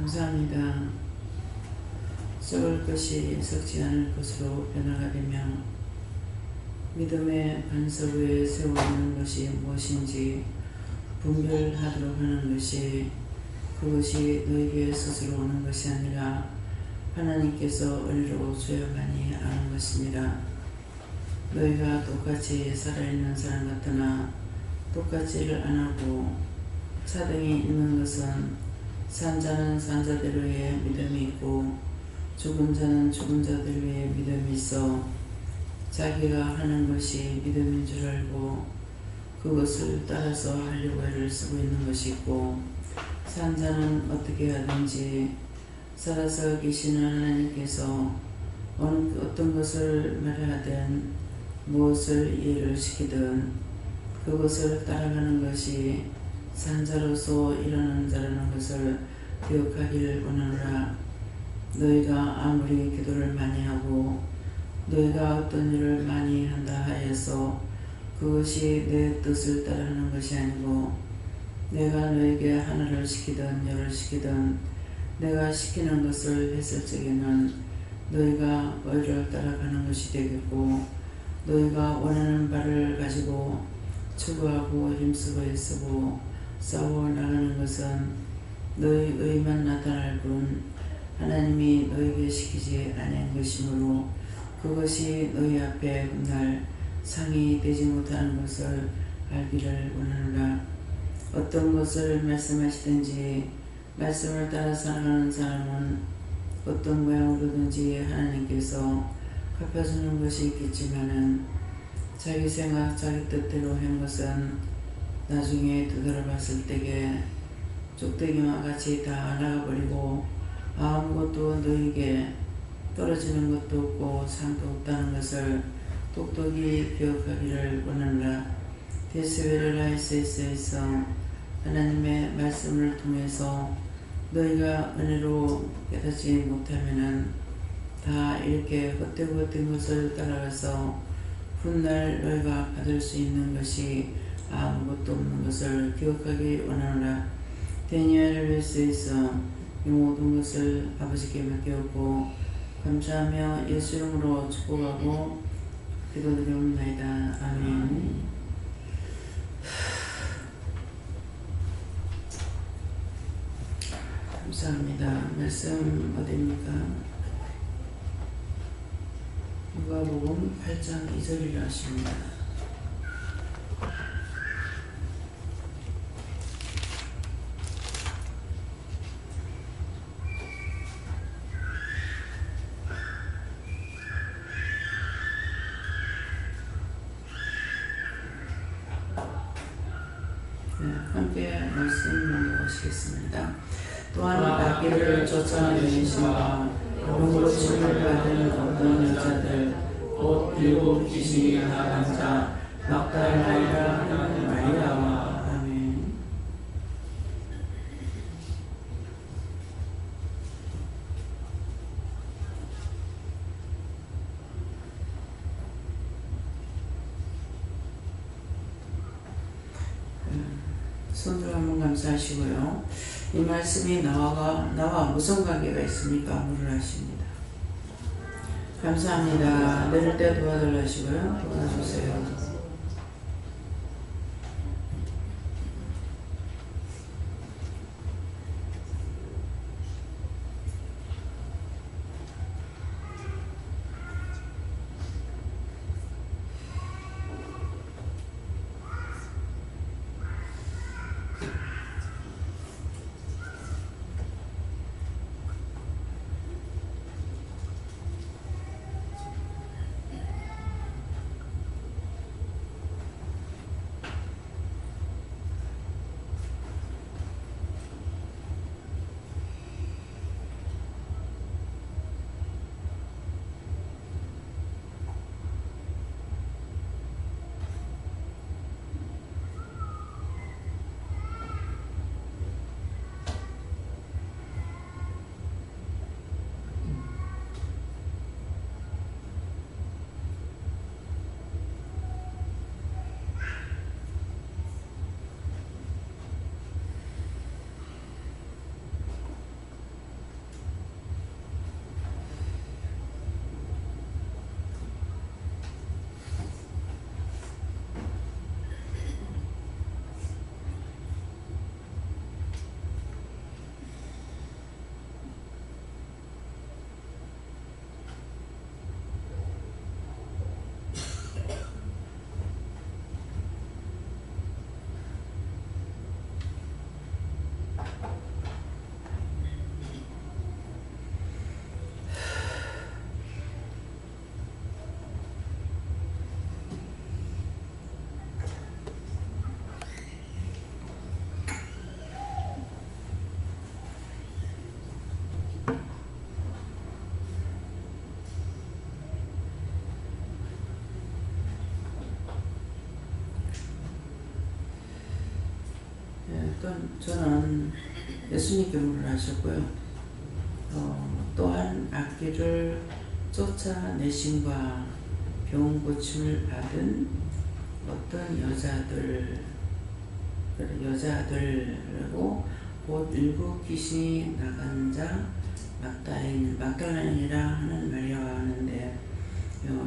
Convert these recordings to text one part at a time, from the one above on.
감사합니다. 썩을 것이 썩지 않을 것으로 변화가 되며 믿음의 반석 위에 세워있는 것이 무엇인지 분별하도록 하는 것이 그것이 너에게 스스로 오는 것이 아니라 하나님께서 은혜로 주야만이 아는 것입니다. 너희가 똑같이 살아있는 사람 같으나 똑같이 일을 안하고 차등이 있는 것은 산 자는 산 자대로의 믿음이 있고 죽은 자는 죽은 자대로의 믿음이 있어 자기가 하는 것이 믿음인 줄 알고 그것을 따라서 하려고 애를 쓰고 있는 것이 있고 산 자는 어떻게 하든지 살아서 계시는 하나님께서 어떤 것을 말하든 무엇을 이해를 시키든 그것을 따라가는 것이 산자로서 일하는 자라는 것을 기억하기를 원하노라. 너희가 아무리 기도를 많이 하고 너희가 어떤 일을 많이 한다 하여서 그것이 내 뜻을 따라하는 것이 아니고 내가 너에게 하나를 시키든 열을 시키든 내가 시키는 것을 했을 적에는 너희가 의를 따라가는 것이 되겠고 너희가 원하는 바를 가지고 추구하고 힘쓰고 애쓰고 싸워 나가는 것은 너희 의만 나타날 뿐 하나님이 너희에게 시키지 아니한 것이므로 그것이 너희 앞에 훗날 상이 되지 못하는 것을 알기를 원하노라. 어떤 것을 말씀하시든지 말씀을 따라 살아가는 사람은 어떤 모양으로든지 하나님께서 갚아주는 것이 있겠지만은 자기 생각 자기 뜻대로 한 것은 나중에 되돌아봤을 때에 쪽대기와 같이 다 나가버리고 아무것도 너에게 떨어지는 것도 없고 상도 없다는 것을 똑똑히 기억하기를 원하노라. 데스베르 라이스에서 하나님의 말씀을 통해서 너희가 은혜로 깨닫지 못하면은 다 이렇게 헛되고 것을 따라가서 훗날 너희가 받을 수 있는 것이 아무것도 없는 것을 기억하기 원하노라. 데니엘을 위해서 이 모든 것을 아버지께 맡겼고 감사하며 예수 이름으로 축복하고 기도드리옵나이다. 아멘. 감사합니다. 말씀 어디입니까? 누가복음 8장 2절이라 하십니다. 함께 말씀 나누시겠습니다. 또한 마귀를 쫓아내는 신과 병고침을 받은 어떤 여자들 곧 7 귀신이 나간 자 막달라이라 하는 마리아와 아멘. 손으로 한번 감사하시고요. 이 말씀이 나와 무슨 관계가 있습니까? 물을 하십니다. 감사합니다. 내릴 때 도와달라 하시고요. 도와주세요. 저는 예수님께 물을 하셨고요. 또한 악기를 쫓아내심과 병 고침을 받은 어떤 여자들이고 곧 일곱 귀신이 나간 자 막달라인이라 하는 마리아와 하는데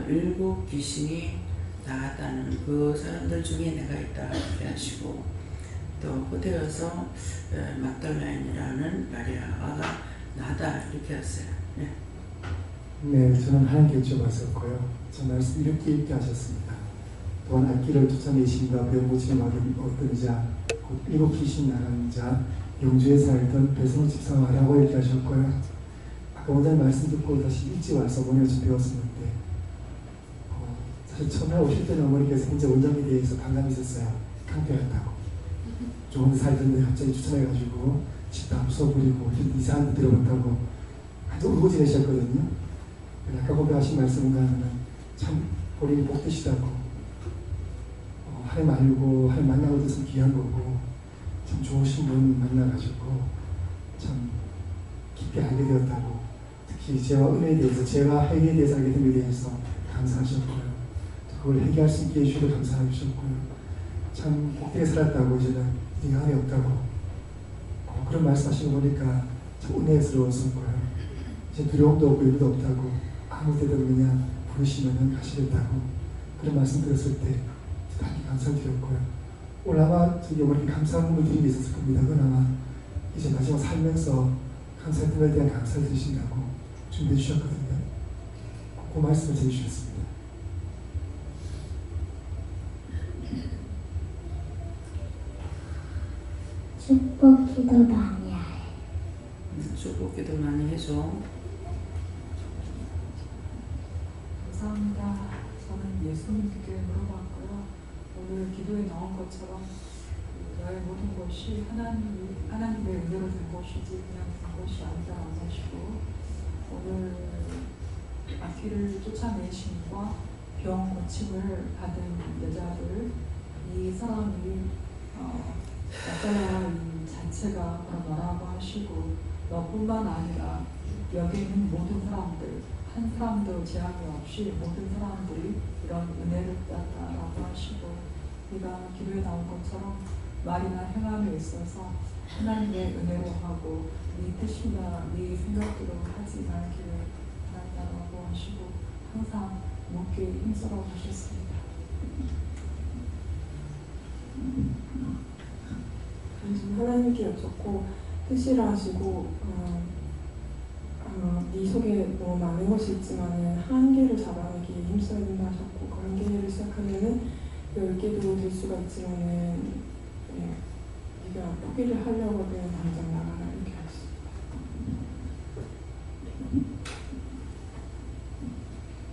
일곱 귀신이 나갔다는 그 사람들 중에 내가 있다 이렇게 하시고 또 호되어서 막달라인이라는 마리아가 나다 이렇게 했어요. 네. 네, 저는 하나님께 여쭤봤었고요. 저 말씀 이렇게 읽게 하셨습니다. 또한 악기를 쫓아내심과 병 고침을 받은 어떤 자, 곧 일곱 귀신 나가는 자, 영주에 살던 배승우 집사와라고 이렇게 하셨고요. 아까 오늘 말씀 듣고 다시 일찍 와서 어머니가 좀 배웠었는데 사실 처음에 오실 때는 어머니께서 이제 원장에 대해서 반감이 있었어요. 깡패였다고. 좋은 데 살던데 갑자기 추천해가지고 집 다 부숴버리고 이상한 데 들어갔다고 아주 울고 지내셨거든요. 아까 고백하신 말씀인가 하면 참 본인이 복되시다고 하나님 알고 하나님 만나고 있으면 귀한 거고 참 좋으신 분 만나가지고 참 깊게 알게 되었다고 특히 죄와 은혜에 대해서 죄와 행위에 대해서 알게 됨에 대해서 감사하셨고요. 그걸 해결할 수 있게 해주셔서 감사하셨고요. 참 복되게 살았다고 이제는 영향이 없다고 그런 말씀하시는 거 보니까 참 은혜스러웠었고요. 이제 두려움도 없고 일도 없다고 아무 때도 그냥 부르시면 가시겠다고 그런 말씀 들었을 때 대단히 감사드렸고요. 오늘 아마 저기 어머니 감사한 분을 드린 게 있었을 겁니다. 그건 아마 이제 마지막 살면서 감사했던 것에 대한 감사를 드리신다고 준비해 주셨거든요. 그 말씀을 전해주셨습니다. 축복기도 많이 해. 축복기도 많이 해줘. 감사합니다. 저는 예수님께 물어봤고요. 오늘 기도에 나온 것처럼 나의 모든 것이 하나님의 은혜로 된 것이지 그냥 된 것이 아니다라고 하시고 오늘 악기를 쫓아내심과 병 고침을 받은 여자들 이 사람이 막달라인 자체가 그런 너라고 하시고 너뿐만 아니라 여기 있는 모든 사람들 한 사람도 제약이 없이 모든 사람들이 이런 은혜를 받았다라고 하시고 네가 기도에 나온 것처럼 말이나 행함에 있어서 하나님의 은혜로 하고 네 뜻이나 네 생각대로 하지 말기를 바란다라고 하시고 항상 묻게 힘써라고 하셨습니다. 하나님께 여쭙고 뜻이라 하시고 네 속에 너무 많은 것이 있지만 한계를 잡아내기에 힘써야 된다 하셨고 그 한계를 시작하면은 10개도 될 수가 있지만은 네가 포기를 하려고 하면 당장 나가라 이렇게 하셨습니다.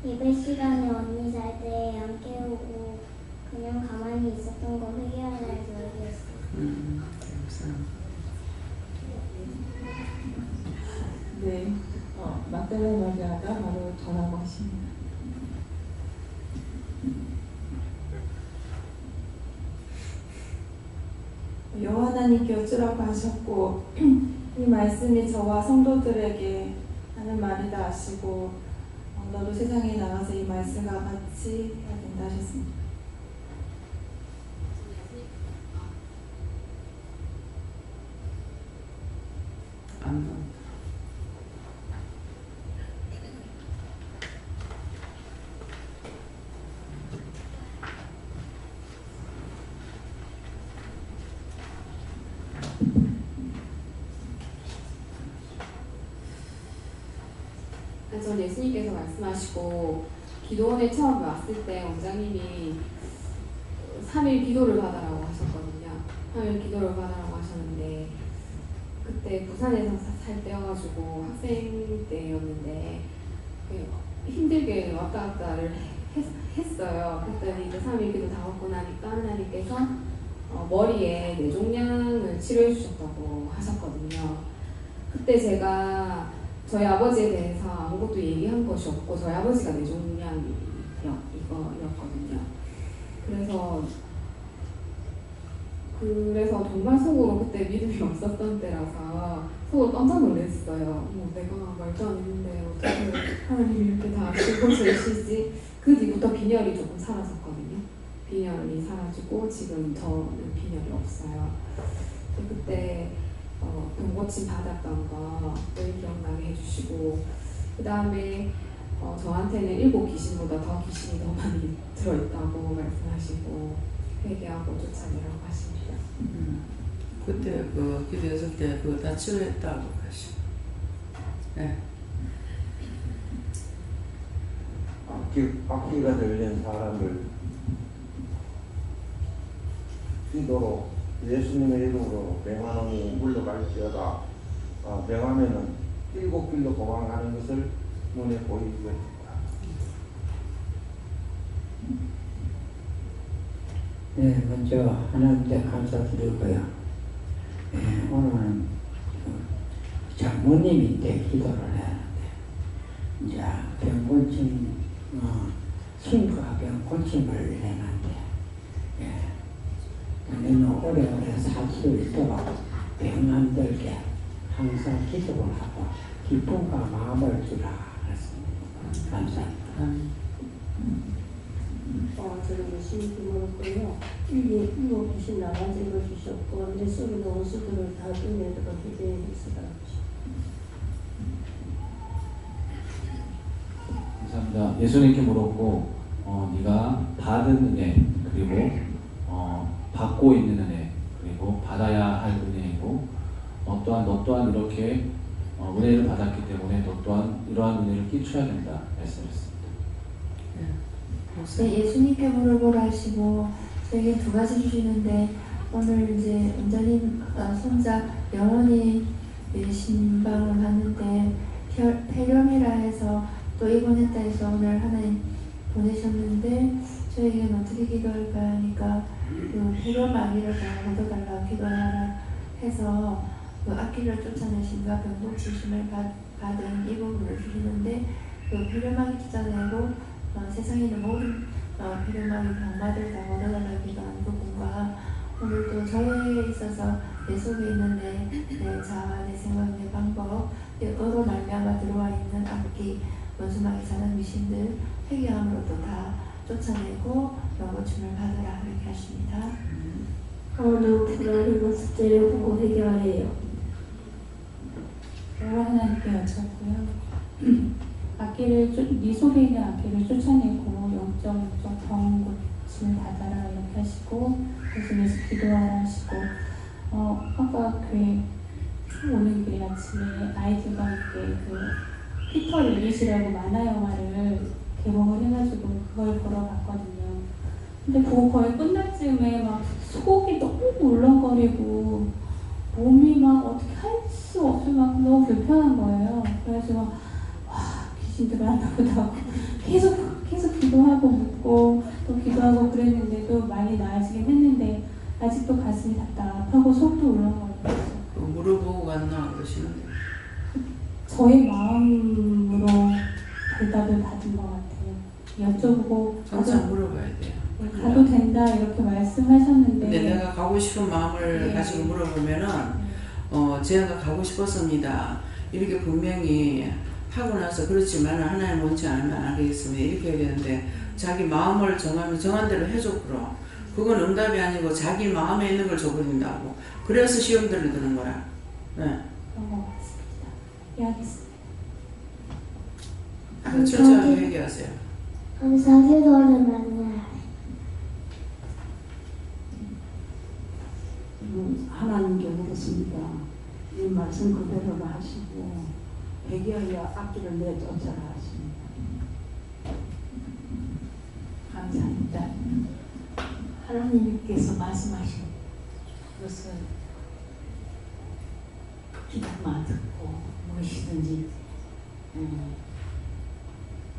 예배 시간에 언니 잘 때 안 깨우고 그냥 가만히 있었던 거 회개하라 해서 얘기했어요. 네, 막달라 마리아가 바로 저라고 하십니다. 여호와 하나님께 어쩌라고 하셨고 이 말씀이 저와 성도들에게 하는 말이다 하시고 너도 세상에 나가서 이 말씀과 같이 해야 된다 하셨습니다. 전 예수님께서 말씀하시고 기도원에 처음 왔을 때 원장님이 3일 기도를 받으라고 하셨거든요. 3일 기도를 받으라고 하셨는데 그때 부산에서 살 때여가지고 학생 때였는데 힘들게 왔다 갔다를 했어요. 그랬더니 이제 3일 기도 다 받고 나니까 하나님께서 머리에 뇌종양을 치료해 주셨다고 하셨거든요. 그때 제가 저희 아버지에 대해서 아무것도 얘기한 것이 없고 저희 아버지가 뇌종양이 이거였거든요. 그래서 정말 속으로 그때 믿음이 없었던 때라서 속으로 깜짝 놀랐어요. 내가 말도 안 했는데 어떻게 하나님이 이렇게 다 아시고 계시지. 그 뒤부터 빈혈이 조금 사라졌거든요. 빈혈이 사라지고 지금 저는 빈혈이 없어요. 그때 병 고침 받았던 거 늘 기억나게 해주시고, 그 다음에 저한테는 7 귀신보다 더 귀신이 더 많이 들어있다고 말씀하시고 회개하고 쫓아내라고 하십니다. 그때 그 기도했을 때 그거 다 치료했다고 하시고. 네. 악기가 들린 사람들 기도로 예수님의 이름으로 명하노니 물러갈지어다. 명하면은 7 길로 도망가는 것을 눈에 보이게 됩니다. 네, 먼저 하나님께 감사드리고요. 네, 오늘은 장모님인데 기도를 해야 하는데 이제 병고침 친구가 병고침을 해놨는데 너는 오래오래 살 수 있도록 병 안 들게 항상 기도를 하고 기쁨과 마음을 주라 그랬습니다. 감사합니다. 저는 열심히 기도했고요. 7 귀신 나가지 주셨고 내 속에 있는 원수들을 다 끝내도록 기도해 주시라. 감사합니다. 예수님께 물었고 네가 받은 은혜 그리고 받고 있는 은혜 그리고 받아야 할 은혜이고 너 또한 이렇게 은혜를 받았기 때문에 너 또한 이러한 은혜를 끼쳐야 된다 말씀했습니다. 네, 예수님께 물어보라 하시고 저에게 2가지 주시는데 오늘 이제 원장님 손자 영원히 신방을 하는데 폐렴이라 해서 또 입원했다 해서 오늘 하나님 보내셨는데 저에게는 어떻게 기도할까 하니까 그 폐렴 아기를 다 얻어달라고 기도하라 해서 그 악기를 쫓아내신가 병고치심을 받은 이 부분을 주시는데 그 폐렴 아기 쫓아내고 세상에 있는 모든 폐렴아기 병마들 다 얻어달라고 기도하는 부분과 오늘 또 저에 있어서 내 속에 있는 내 자아, 내 생각, 내 방법, 의로 말미암아 들어와 있는 악기, 원수마귀 사단 귀신들 회개함으로 또 다 쫓아내고 병고침을 받으라 그렇게 하십니다. 오늘 불안한 숙제를 보고 회개하래요. 하나님께 여쭙고요. 네 속에 있는 악기를 쫓아내고 영적 병고침을 받아라 이렇게 하시고 예수님께서 기도하라 하시고 아까 교회 오는 길에 아침에 아이들과 함께 그 피터 리릿이라고 만화 영화를 개봉을 해가지고 그걸 보러 갔거든요. 근데 그거 거의 끝날 즈음에 막 속이 너무 울렁거리고 몸이 막 어떻게 할 수 없을 만큼 너무 불편한 거예요. 그래서 막 귀신들 만나보다 하고 계속 기도하고 묻고 또 기도하고 그랬는데도 많이 나아지긴 했는데 아직도 가슴이 답답하고 속도 울렁거려요. 물어보고 갔나 그러시는데 저의 마음으로 대답을 받은 것 같아요. 여쭤보고 항상 물어봐야 돼요. 가도 된다 이렇게 말씀하셨는데 근데 내가 가고 싶은 마음을 가지고 물어보면은 제가 가고 싶었습니다. 이렇게 분명히 하고 나서 그렇지만 하나님 원치 않으면 안 하겠습니다. 이렇게 해야 되는데 자기 마음을 정하면 정한 대로 해줘 그럼. 그건 응답이 아니고 자기 마음에 있는 걸 줘버린다고. 그래서 시험들을 드는 거라. 네. 그런 것 같습니다. 이해하겠습니다. 천천히 얘기하세요. 감사기도를 만나요. 하나님께 물었습니다. 이 말씀 그대로 하시고 회개하여 악기를 내쫓아라 하십니다. 감사합니다. 하나님께서 말씀하신 것을 기도만 듣고 무엇이든지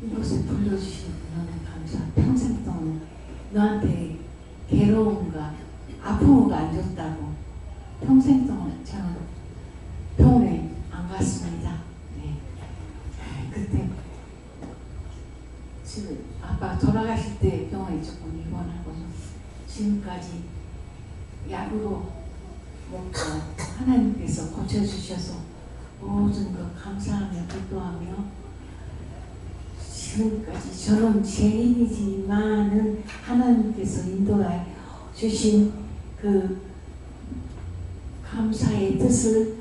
이곳에 불러주신 너는 감사. 평생 동안 너한테 괴로움과 아픔을 안 줬다고 평생 동안 저는 병원에 안 갔습니다. 네. 그때 지금 아빠 돌아가실 때 병원에 조금 입원하고 지금까지 약으로 먹고 하나님께서 고쳐주셔서 모든 것 감사하며 기도하며 지금까지 저는 죄인이지만은 하나님께서 인도해 주신 그 감사의 뜻을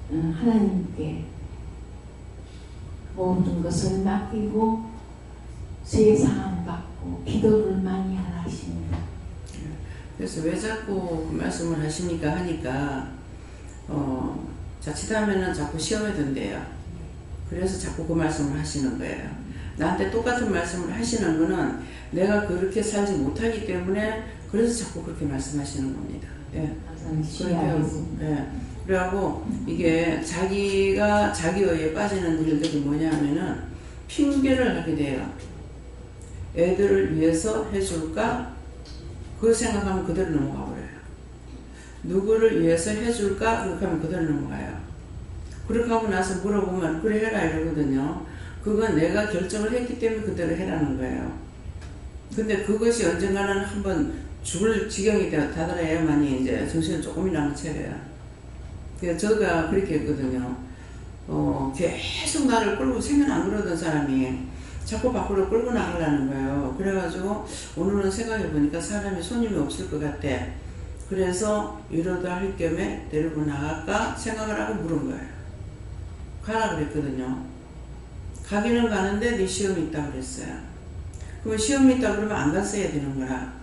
하나님께 모든 것을 맡기고 죄사함 받고 기도를 많이 하십니다. 그래서 왜 자꾸 그 말씀을 하시니까 자칫하면은 자꾸 시험에 든대요. 그래서 자꾸 그 말씀을 하시는 거예요. 나한테 똑같은 말씀을 하시는 거는 내가 그렇게 살지 못하기 때문에 그래서 자꾸 그렇게 말씀하시는 겁니다. 예. 예. 그래갖고 이게 자기가 자기 의에 빠지는 일들이 뭐냐 하면은 핑계를 하게 돼요. 애들을 위해서 해줄까? 그 생각하면 그대로 넘어가 버려요. 누구를 위해서 해줄까? 그렇게 하면 그대로 넘어가요. 그렇게 하고 나서 물어보면 그래 해라 이러거든요. 그건 내가 결정을 했기 때문에 그대로 해라는 거예요. 근데 그것이 언젠가는 한번 죽을 지경이 다다라야만이 이제 정신을 조금이나마 차려요. 그래서 제가 그렇게 했거든요. 계속 나를 끌고 생전 안 그러던 사람이 자꾸 밖으로 끌고 나가려는 거예요. 그래가지고 오늘은 생각해보니까 사람이 손님이 없을 것 같아. 그래서 위로도 할 겸에 데리고 나갈까 생각을 하고 물은 거예요. 가라 그랬거든요. 가기는 가는데 네 시험이 있다고 그랬어요. 그럼 시험이 있다고 그러면 안 갔어야 되는 거라.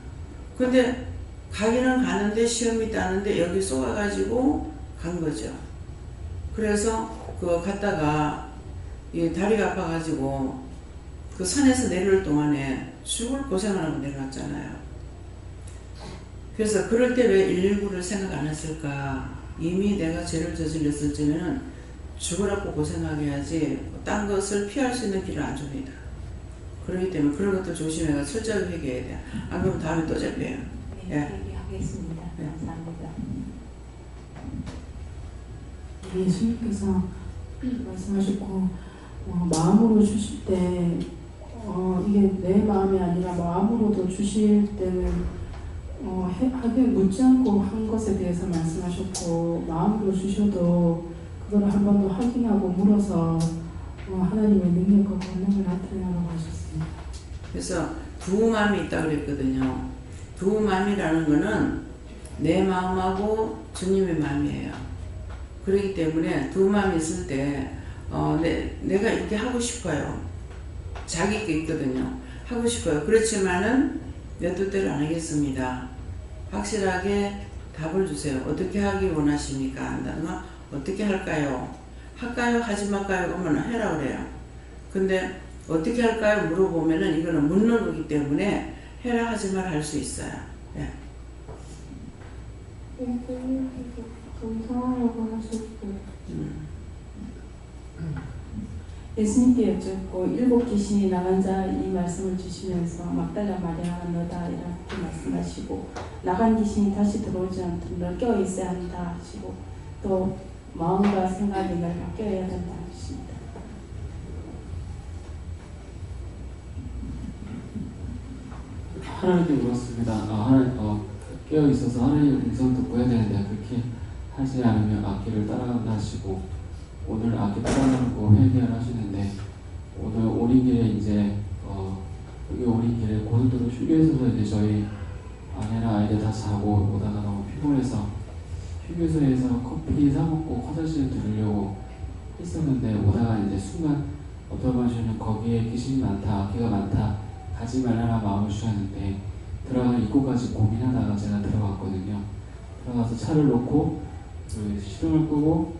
근데 가기는 가는데 시험이 있다는데 여기 쏘아가지고 간 거죠. 그래서 그거 갔다가 이 다리가 아파가지고 그 산에서 내려올 동안에 죽을 고생을 하고 내려왔잖아요. 그래서 그럴 때 왜 119를 생각 안 했을까? 이미 내가 죄를 저질렀을 때는 죽으라고 고생하게 하지 딴 것을 피할 수 있는 길을 안 줍니다. 그렇기 때문에 그런 것도 조심해서 철저히 회개해야 돼요. 안 그러면 다음에 또 잡혀요. 네, 회개하겠습니다. 감사합니다. 예수님께서 말씀하셨고 마음으로 주실 때 이게 내 마음이 아니라 마음으로도 주실 때는 하게 묻지 않고 한 것에 대해서 말씀하셨고 마음으로 주셔도 그거를 한 번 더 확인하고 물어서 하나님의 능력과 권능을 나타내라고 하셨습니다. 그래서 두 마음이 있다고 그랬거든요. 두 마음이라는 거는 내 마음하고 주님의 마음이에요. 그렇기 때문에 두 마음이 있을 때 내가 이렇게 하고 싶어요. 자기 게 있거든요. 하고 싶어요. 그렇지만은 내 뜻대로 안 하겠습니다. 확실하게 답을 주세요. 어떻게 하기 원하십니까? 한다든가 어떻게 할까요? 할까요? 하지 말까요? 그러면 해라 그래요. 근데 어떻게 할까요? 물어보면은 이거는 묻는 거기 때문에 해라 하지 말 할 수 있어요. 네. 감사하라고 하셨고 예수님께 여쭙고 7 귀신이 나간 자 이 말씀을 주시면서 막달라 마리아가 너다 이렇게 말씀하시고 나간 귀신이 다시 들어오지 않도록 너 깨어 있어야 한다 하시고 또 마음과 생각이 늘 바뀌어야 된다 하십니다. 하나님께 물었습니다. 깨어 있어서 하나님의 음성 듣고 해야 되는데 그렇게 하지 않으면 악기를 따라간다 하시고 오늘 악기 따라가고 회개를 하시는데 오늘 오는 길에 이제 여기 오는 길에 고속도로 휴게소에서 이제 저희 아내랑 아이들 다 자고 오다가 너무 피곤해서 휴게소에서 커피 사 먹고 화장실 들으려고 했었는데 오다가 이제 순간 어떤 분이 거기에 귀신이 많다, 악기가 많다, 가지 말라라 마음을 주셨는데 들어가서 입구까지 고민하다가 제가 들어갔거든요. 들어가서 차를 놓고 그 시동을 끄고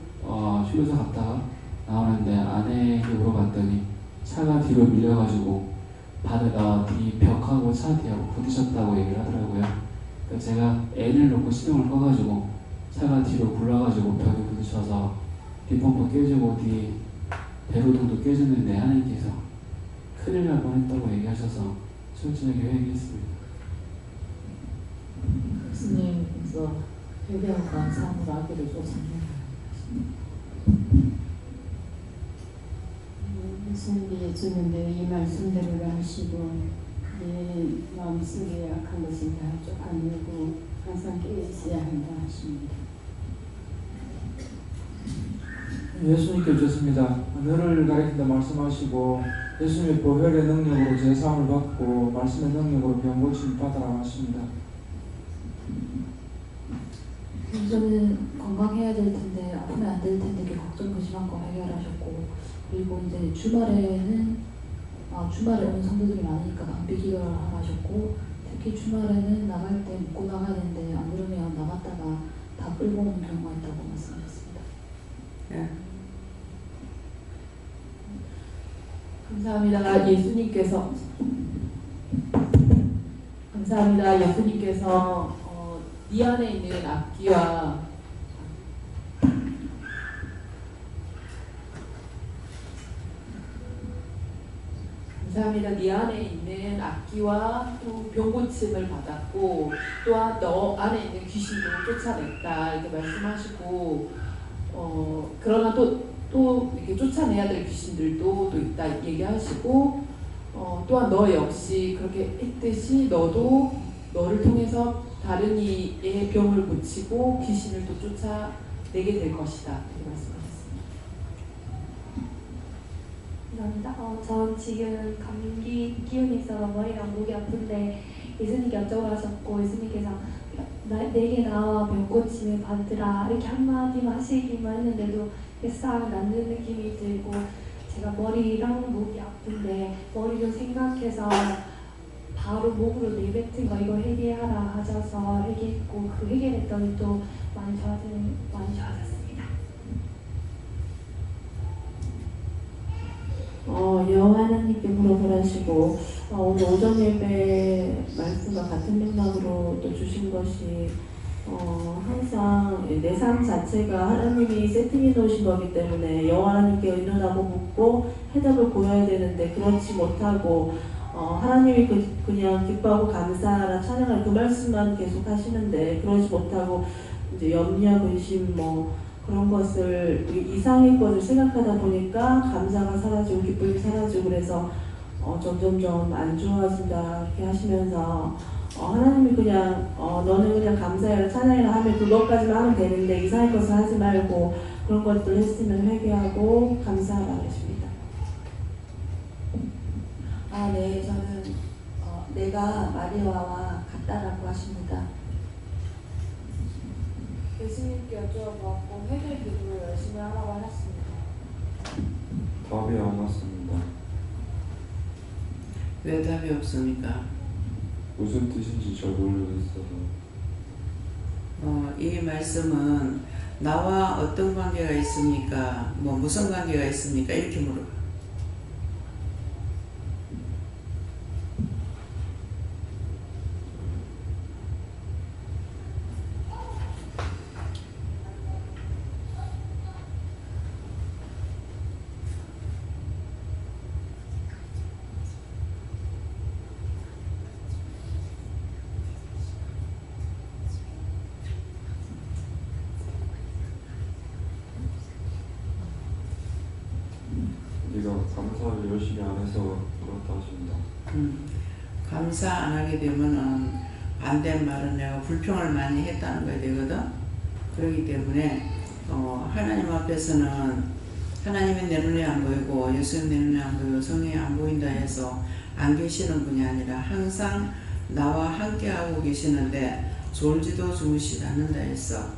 휴게소 갔다가 나오는데 아내에게 물어봤더니 차가 뒤로 밀려가지고 뒤 벽하고 차 뒤하고 부딪혔다고 얘기를 하더라고요. 그러니까 제가 N을 놓고 시동을 꺼가지고 차가 뒤로 굴러가지고 벽에 부딪혀서 뒷범퍼 깨지고 뒤 배로등도 깨졌는데 하나님께서 큰일 날 뻔했다고 얘기하셔서 솔직하게 회개했습니다. 예수님께서 회개하고 감사함으로 아기를 쫓아내라. 예수님께 여쭈는데 이 말씀대로 하시고 내 마음속에 약한 것이 다 쫓아내고 항상 깨어 있어야 한다 하십니다. 예수님께 주셨습니다. 너를 가리킨다 말씀하시고 예수님의 보혈의 능력으로 제사함을 받고 말씀의 능력으로 병 고침을 받으라고 하십니다. 저는 건강해야 될 텐데 아프면 안 될 텐데 이렇게 걱정 근심한 거 해결하셨고, 그리고 이제 주말에 오는 성도들이 많으니까 감비 기도를 하셨고, 특히 주말에는 나갈 때 묵고 나가야 되는데 안 그러면 나갔다가 다 끌고 오는 경우가 있다고 말씀하셨습니다. 네. 감사합니다. 예수님께서 네 안에 있는 악기와 네 안에 있는 악기와 또 병고침을 받았고, 또한 너 안에 있는 귀신도 쫓아냈다 이렇게 말씀하시고, 그러나 또 이렇게 쫓아내야 될 귀신들도 또 있다 얘기하시고, 또한 너 역시 그렇게 했듯이 너도 너를 통해서 다른 이의 병을 고치고 귀신을 또 쫓아내게 될 것이다 이렇게 말씀하셨습니다. 감사합니다. 전 지금 감기 기운이 있어서 머리랑 목이 아픈데 예수님께 여쭤보라 하셨고, 예수님께서 내게 나와 병 고침을 받으라 이렇게 한마디만 하시기만 했는데도 싹 낫는 느낌이 들고, 제가 머리랑 목이 아픈데 머리를 생각해서 바로 목으로 내뱉은 거 이거 회개하라 하셔서 회개했고, 그 회개했더니 또 많이 좋아졌습니다. 여호와 하나님께 물어보라시고, 오늘 오전 예배 말씀과 같은 맥락으로 또 주신 것이, 항상 내 삶 자체가 하나님이 세팅해 놓으신 거기 때문에 여호와 하나님께 의논하고 묻고 해답을 보여야 되는데 그렇지 못하고, 하나님이 그냥 기뻐하고 감사하라 찬양하라 그 말씀만 계속 하시는데 그러지 못하고 이제 염려 근심 그런 것을 이상의 것을 생각하다 보니까 감사가 사라지고 기쁨이 사라지고, 그래서 점점점 안 좋아진다 이렇게 하시면서 하나님이 그냥 너는 그냥 감사해라 찬양해라 하면 그것까지만 하면 되는데 이상의 것을 하지 말고 그런 것들 했으면 회개하고 감사하라 하십니다. 네, 저는 내가 마리아와 같다라고 하십니다. 예수님께 여쭤보았고 회개 기도를 열심히 하라고 하셨습니다. 답이 안 왔습니다. 왜 답이 없습니까? 무슨 뜻인지 잘 모르겠어서. 이 말씀은 나와 어떤 관계가 있습니까? 무슨 관계가 있습니까? 이렇게 물어봐. 네가 감사를 열심히 안 해서 그렇다 하십니다. 감사 안 하게 되면은 반대는 말은 내가 불평을 많이 했다는 거야 되거든. 그렇기 때문에 하나님 앞에서는 하나님의 내 눈에 안 보이고 예수님 내 눈에 안 보이고 성령이 안 보인다 해서 안 계시는 분이 아니라 항상 나와 함께하고 계시는데 졸지도 주무시지 않는다 했어.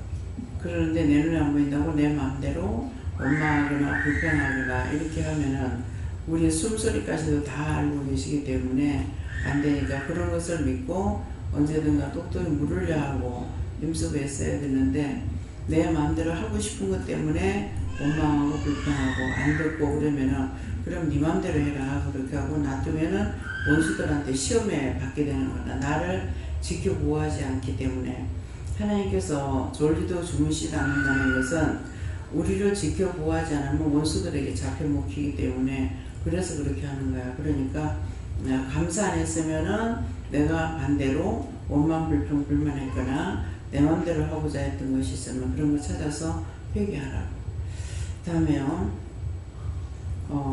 그러는데 내 눈에 안 보인다고 내 마음대로 원망하거나 불평하거나 이렇게 하면은 우리의 숨소리까지도 다 알고 계시기 때문에 안 되니까 그런 것을 믿고 언제든가 똑똑히 물으려 하고 임습에 써야 되는데 내 마음대로 하고 싶은 것 때문에 원망하고 불평하고 안 듣고 그러면은 그럼 네 마음대로 해라 그렇게 하고 놔두면은 원수들한테 시험에 받게 되는 거다. 나를 지켜보호하지 않기 때문에 하나님께서 졸지도 주무시지 않는다는 것은 우리를 지켜보호하지 않으면 원수들에게 잡혀 먹히기 때문에 그래서 그렇게 하는 거야. 그러니까 감사 안 했으면은 내가 반대로 원망 불평 불만했거나 내 마음대로 하고자 했던 것이 있으면 그런 걸 찾아서 회개하라고. 다음에요.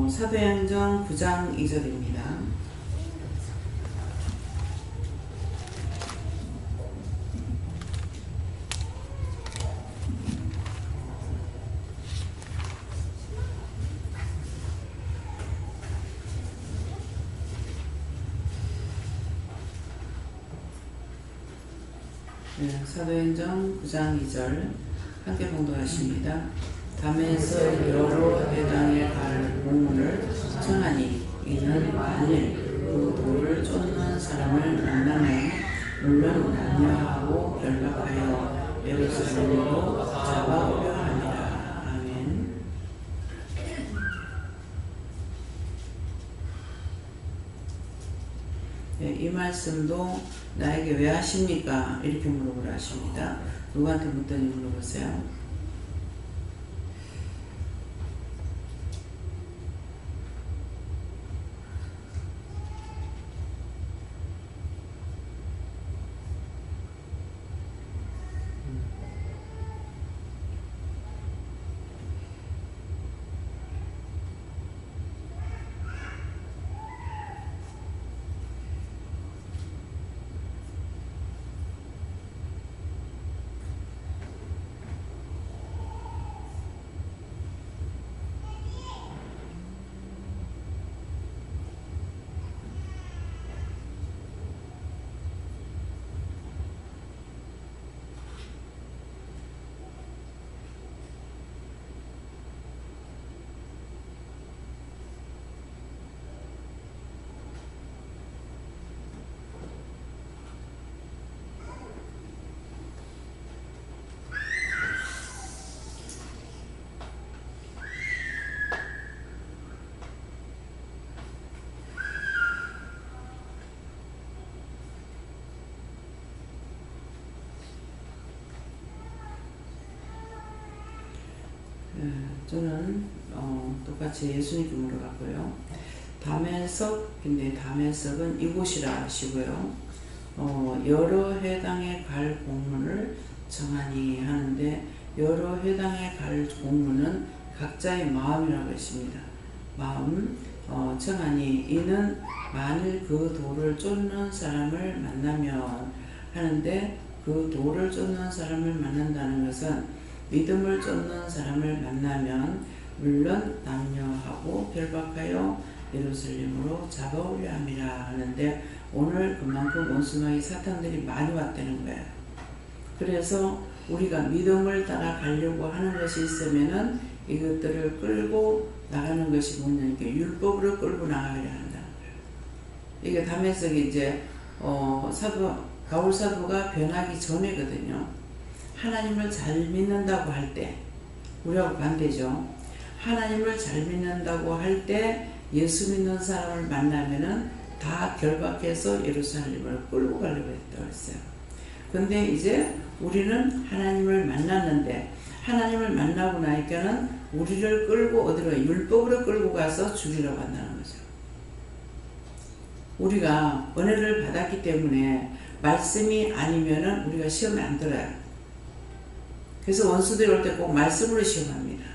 사도행전 9장 2절입니다. 네, 사도행전 9장 2절 함께 봉독하십니다. 담에서 여러 해당에 갈 공문을 전하니 이는 만일 그 돌을 쫓는 사람을 만나면 물론 남녀하고 결박하여 예루살렘으로 잡아오려 합니다. 아멘. 네, 이 말씀도 나에게 왜 하십니까? 이렇게 물어보라 하십니다. 누구한테 묻더니 물어보세요. 저는 똑같이 예수님께 물어봤고요. 담에석인데 담에석은 이곳이라 하시고요. 여러 해당에 갈 공문을 정하니 하는데 여러 해당에 갈 공문은 각자의 마음이라고 했습니다. 마음 정하니 이는 만일 그 돌을 쫓는 사람을 만나면 하는데 그 돌을 쫓는 사람을 만난다는 것은 믿음을 쫓는 사람을 만나면 물론 남녀하고 결박하여 예루살렘으로 잡아오려 함이라 하는데 오늘 그만큼 원수마귀 사탄들이 많이 왔다는 거예요. 그래서 우리가 믿음을 따라가려고 하는 것이 있으면은 이것들을 끌고 나가는 것이 뭐냐니까 율법으로 끌고 나가려 한다는 거예요. 이게 담에석이 이제 가울 사도가 변하기 전에거든요. 하나님을 잘 믿는다고 할 때, 우리하고 반대죠. 하나님을 잘 믿는다고 할 때 예수 믿는 사람을 만나면은 다 결박해서 예루살렘을 끌고 가려고 했다고 했어요. 근데 이제 우리는 하나님을 만났는데 하나님을 만나고 나니까는 우리를 끌고 어디로 율법으로 끌고 가서 죽이려고 한다는 거죠. 우리가 은혜를 받았기 때문에 말씀이 아니면은 우리가 시험에 안 들어요. 그래서 원수들이 올 때 꼭 말씀으로 시험합니다.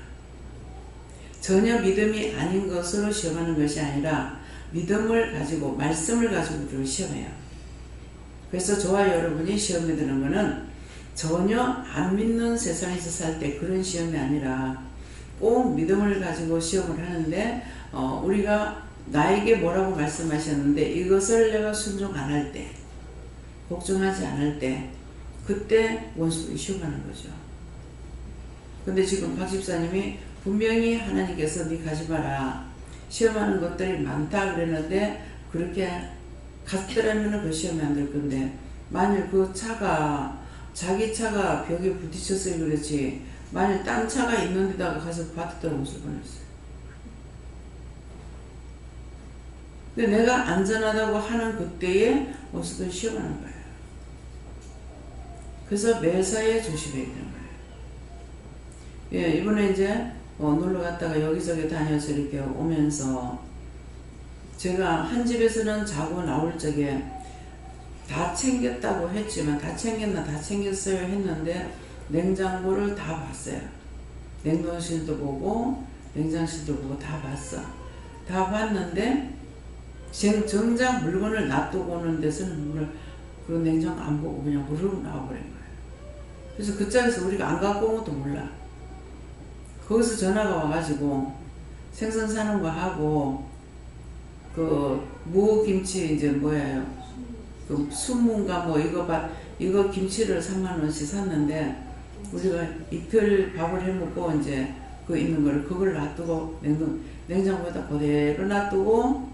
전혀 믿음이 아닌 것으로 시험하는 것이 아니라 믿음을 가지고 말씀을 가지고 우리를 시험해요. 그래서 저와 여러분이 시험에 드는 것은 전혀 안 믿는 세상에서 살 때 그런 시험이 아니라 꼭 믿음을 가지고 시험을 하는데 우리가 나에게 뭐라고 말씀하셨는데 이것을 내가 순종 안 할 때 복종하지 않을 때 그때 원수들이 시험하는 거죠. 근데 지금 박 집사님이 분명히 하나님께서 네 가지 마라 시험하는 것들이 많다 그랬는데 그렇게 갔더라면 그 시험이 안 될 건데 만일 그 차가 자기 차가 벽에 부딪혔어요 그렇지 만일 딴 차가 있는 데다가 가서 받았더라면 없을 뻔했어요. 근데 내가 안전하다고 하는 그때에 원수들 시험하는 거예요. 그래서 매사에 조심해야 되는 거예요. 예, 이번에 이제 놀러 갔다가 여기저기 다녀서 이렇게 오면서 제가 한 집에서는 자고 나올 적에 다 챙겼다고 했지만 다 챙겼나 다 챙겼어요 했는데 냉장고를 다 봤어요. 냉동실도 보고 냉장실도 보고 다 봤어. 다 봤는데 정작 물건을 놔두고 오는 데서는 그런 냉장고 안 보고 그냥 무릎 나와버린 거예요. 그래서 그 짝에서 우리가 안 갖고 온 것도 몰라. 거기서 전화가 와가지고 생선 사는 거 하고 그 무김치 이제 뭐예요? 그 순문가 뭐 이거 이거 김치를 3만 원씩 샀는데 우리가 이틀 밥을 해 먹고 이제 그 있는 걸 그걸 놔두고 냉장고에다 그대로 놔두고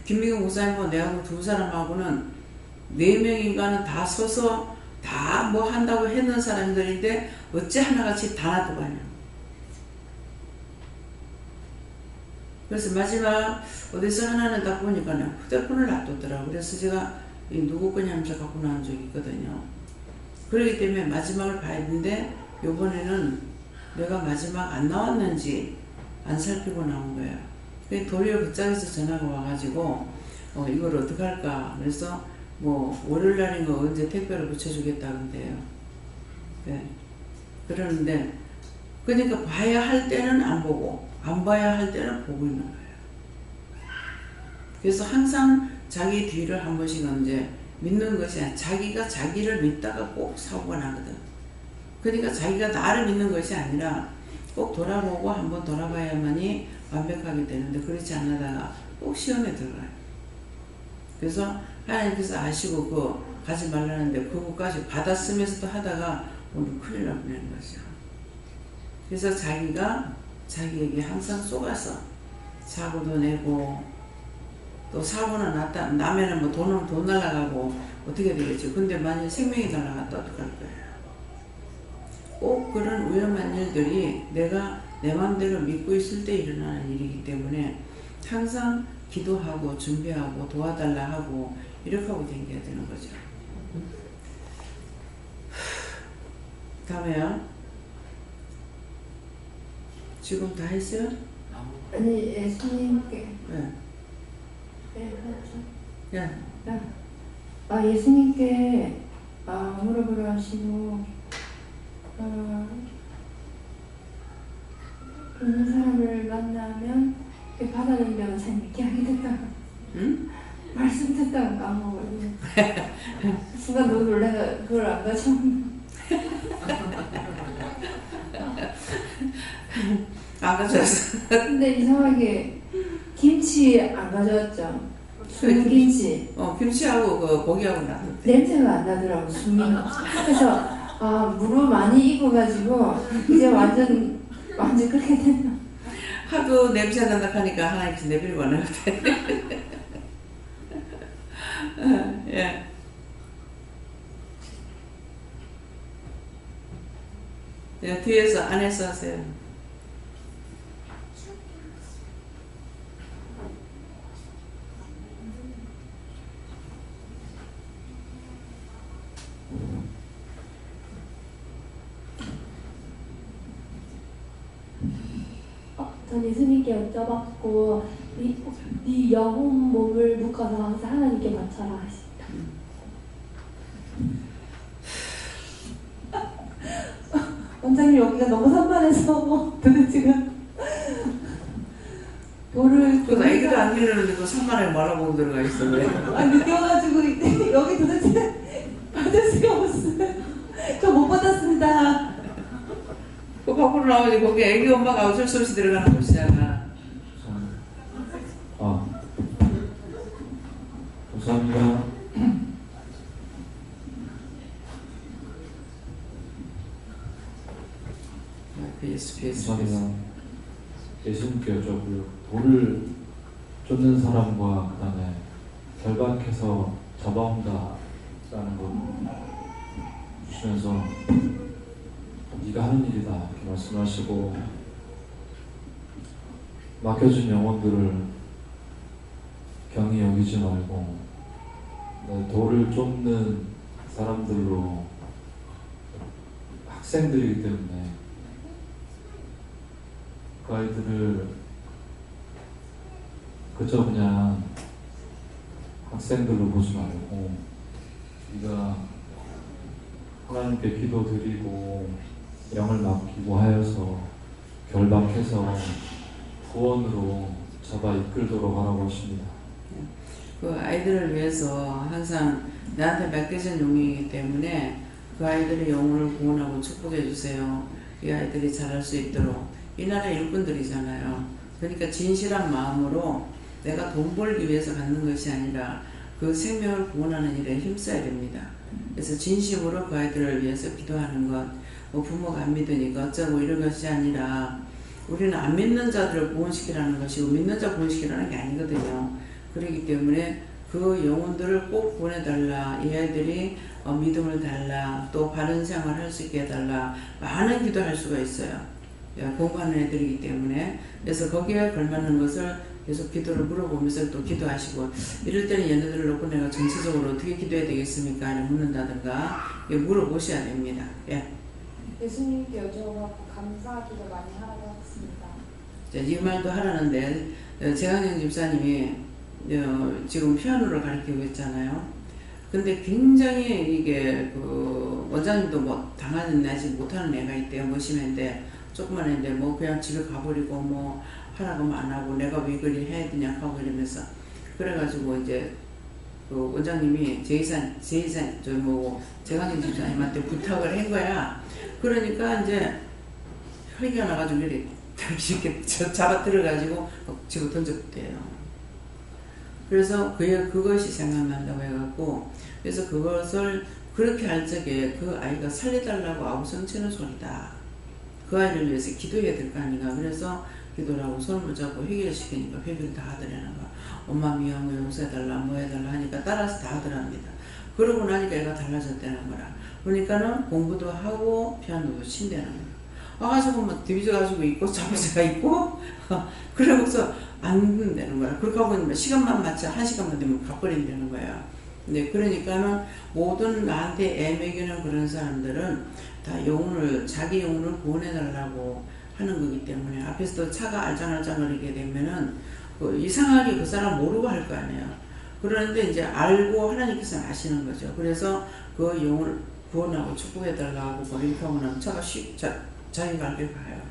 김미경 목사님하고 내하고 두 사람하고는 4명인가는 다 서서 다 뭐 한다고 했는 사람들인데 어째 하나같이 다 놔두고 가냐. 그래서 마지막 어디서 하나는 딱 보니까 휴대폰을 놔뒀더라고. 그래서 제가 이 누구 거냐면서 갖고 나온 적이 있거든요. 그렇기 때문에 마지막을 봐야 되는데 요번에는 내가 마지막 안 나왔는지 안 살피고 나온 거예요. 그래서 도리어 그 짝에서 전화가 와가지고 이걸 어떡할까. 그래서 뭐 월요일 날인가 언제 택배를 붙여주겠다는데요. 네. 그러는데 그러니까 봐야 할 때는 안 보고 안 봐야 할 때는 보고 있는 거예요. 그래서 항상 자기 뒤를 한 번씩은 이제 믿는 것이 아니라 자기가 자기를 믿다가 꼭 사고가 나거든. 그러니까 자기가 나를 믿는 것이 아니라 꼭 돌아보고 한번 돌아봐야만이 완벽하게 되는데 그렇지 않다가 꼭 시험에 들어가요. 그래서 하나님께서 아시고 그거 가지 말라는데 그거까지 받았으면서도 하다가 오늘 큰일 날 뻔한 거죠. 그래서 자기가 자기에게 항상 속아서 사고도 내고 또 사고는 나면은 뭐 돈 날아가고 어떻게 되겠죠. 근데 만약 생명이 날아갔다 어떡할 거예요. 꼭 그런 위험한 일들이 내가 내 마음대로 믿고 있을 때 일어나는 일이기 때문에 항상 기도하고 준비하고 도와달라 하고 이렇게 하고 다녀야 되는 거죠. 다음에요. 지금 다 했어요? 아니 예수님께 네. 네 그렇죠. 네. 예수님께 물어보려 하시고 있는 사람을 만나면 받아들이려고 잘 믿게 하게 됐다가 응? 말씀 듣다가 까먹어요. 순간 너무 놀라서 그걸 안 가져온 안 가져왔어. 근데 이상하게 김치 안 가져왔죠. 순김치. 김치하고 그 고기하고 놔뒀대. 냄새가 안 나더라고 숨이. 그래서 물을 많이 익어가지고 이제 완전 그렇게 됐나. 하도 냄새 난다 하니까 하나님께서 내버리고 안 하거든. 예. 예, 뒤에서 안에서 하세요. 전 예수님께 여쭤봤고 네 영혼 몸을 묶어서 항상 하나님께 바쳐라 하십니다. 원장님 여기가 너무 산만해서 도대체가 돌을 그 애기도 안 기르는데 그 산만에 말아보고 들어가 있어 왜? 느껴가지고 여기 도대체 받을 수가 없어요. 저 못 받았습니다. 그 밖으로 나오지 거기 애기 엄마가 어쩔 수 없이 들어가는 곳이잖아. 감사합니다. 감사합니다. 예수님께 여쭤보고요. 돌을 쫓는 사람과 그 다음에 결박해서 잡아온다라는 것 주시면서 네가 하는 일이다 이렇게 말씀하시고 맡겨준 영혼들을 경히 여기지 말고 돌을 쫓는 사람들로 학생들이기 때문에 그 아이들을 그저 그냥 학생들로 보지 말고 네가 하나님께 기도드리고 영을 맡기고 하여서 결박해서 구원으로 잡아 이끌도록 하라고 하십니다. 그 아이들을 위해서 항상 나한테 맡겨진 용이기 때문에 그 아이들의 영혼을 구원하고 축복해 주세요. 이 아이들이 잘할 수 있도록. 이 나라 일꾼들이잖아요. 그러니까 진실한 마음으로 내가 돈 벌기 위해서 갖는 것이 아니라 그 그 생명을 구원하는 일에 힘써야 됩니다. 그래서 진심으로 그 아이들을 위해서 기도하는 것, 뭐 부모가 안 믿으니까 어쩌고 이런 것이 아니라 우리는 안 믿는 자들을 구원시키라는 것이고 믿는 자 구원시키라는 게 아니거든요. 그렇기 때문에 그 영혼들을 꼭 구원해달라. 이 아이들이 믿음을 달라. 또 바른 생활을 할 수 있게 해달라. 많은 기도할 수가 있어요. 공부하는 애들이기 때문에. 그래서 거기에 걸맞는 것을 계속 기도를 물어보면서 또 기도하시고, 이럴 때는 얘네들을 놓고 내가 전체적으로 어떻게 기도해야 되겠습니까? 묻는다든가 물어보셔야 됩니다. 예. 예수님께 여쭤보고 감사하기도 많이 하라고 했습니다. 이 말도 하라는데, 재강영 집사님이 지금 피아노를 가르치고 있잖아요. 근데 굉장히 이게 원장님도 뭐 당하지 못하는 애가 있대요. 모시면데 조그만 애인데 뭐 그냥 집에 가버리고 뭐 하라고 하면 안 하고 내가 왜 그리 해야 되냐 하고 이러면서, 그래가지고 이제 그 원장님이 재강영 집사님한테 부탁을 한 거야. 그러니까 이제 혈기가 나가지고 이렇게 잡아 들어가지고 집어 던졌대요. 그래서 그것이 생각난다고 해갖고, 그래서 그것을 그렇게 할 적에 그 아이가 살려달라고 아우성치는 소리다. 그 아이를 위해서 기도해야 될 거 아닌가. 그래서 기도를 하고 손을 잡고 회개시키니까 회개를 다 하더라는 거야. 엄마 미안해, 용서해달라, 뭐 해달라 하니까 따라서 다 하더랍니다. 그러고 나니까 애가 달라졌다는 거라. 그러니까는 공부도 하고 피아노도 친다는 거야. 와가지고 막 뒤져가지고 있고 잡아서가 있고 그러고서 안 된다는 거야. 그렇게 하고 시간만 맞춰 1시간만 되면 가버린다는 거야. 네, 그러니까는 모든 나한테 애매기는 그런 사람들은 다 자기 영혼을 구원해달라고 하는 거기 때문에, 앞에서도 차가 알짱알짱거리게 되면은 이상하게 그 사람 모르고 할 거 아니에요. 그런데 이제 알고 하나님께서는 아시는 거죠. 그래서 그 영혼을 구원하고 축복해달라고 뭐 이렇게 하면 차가 자기가 알게 가요.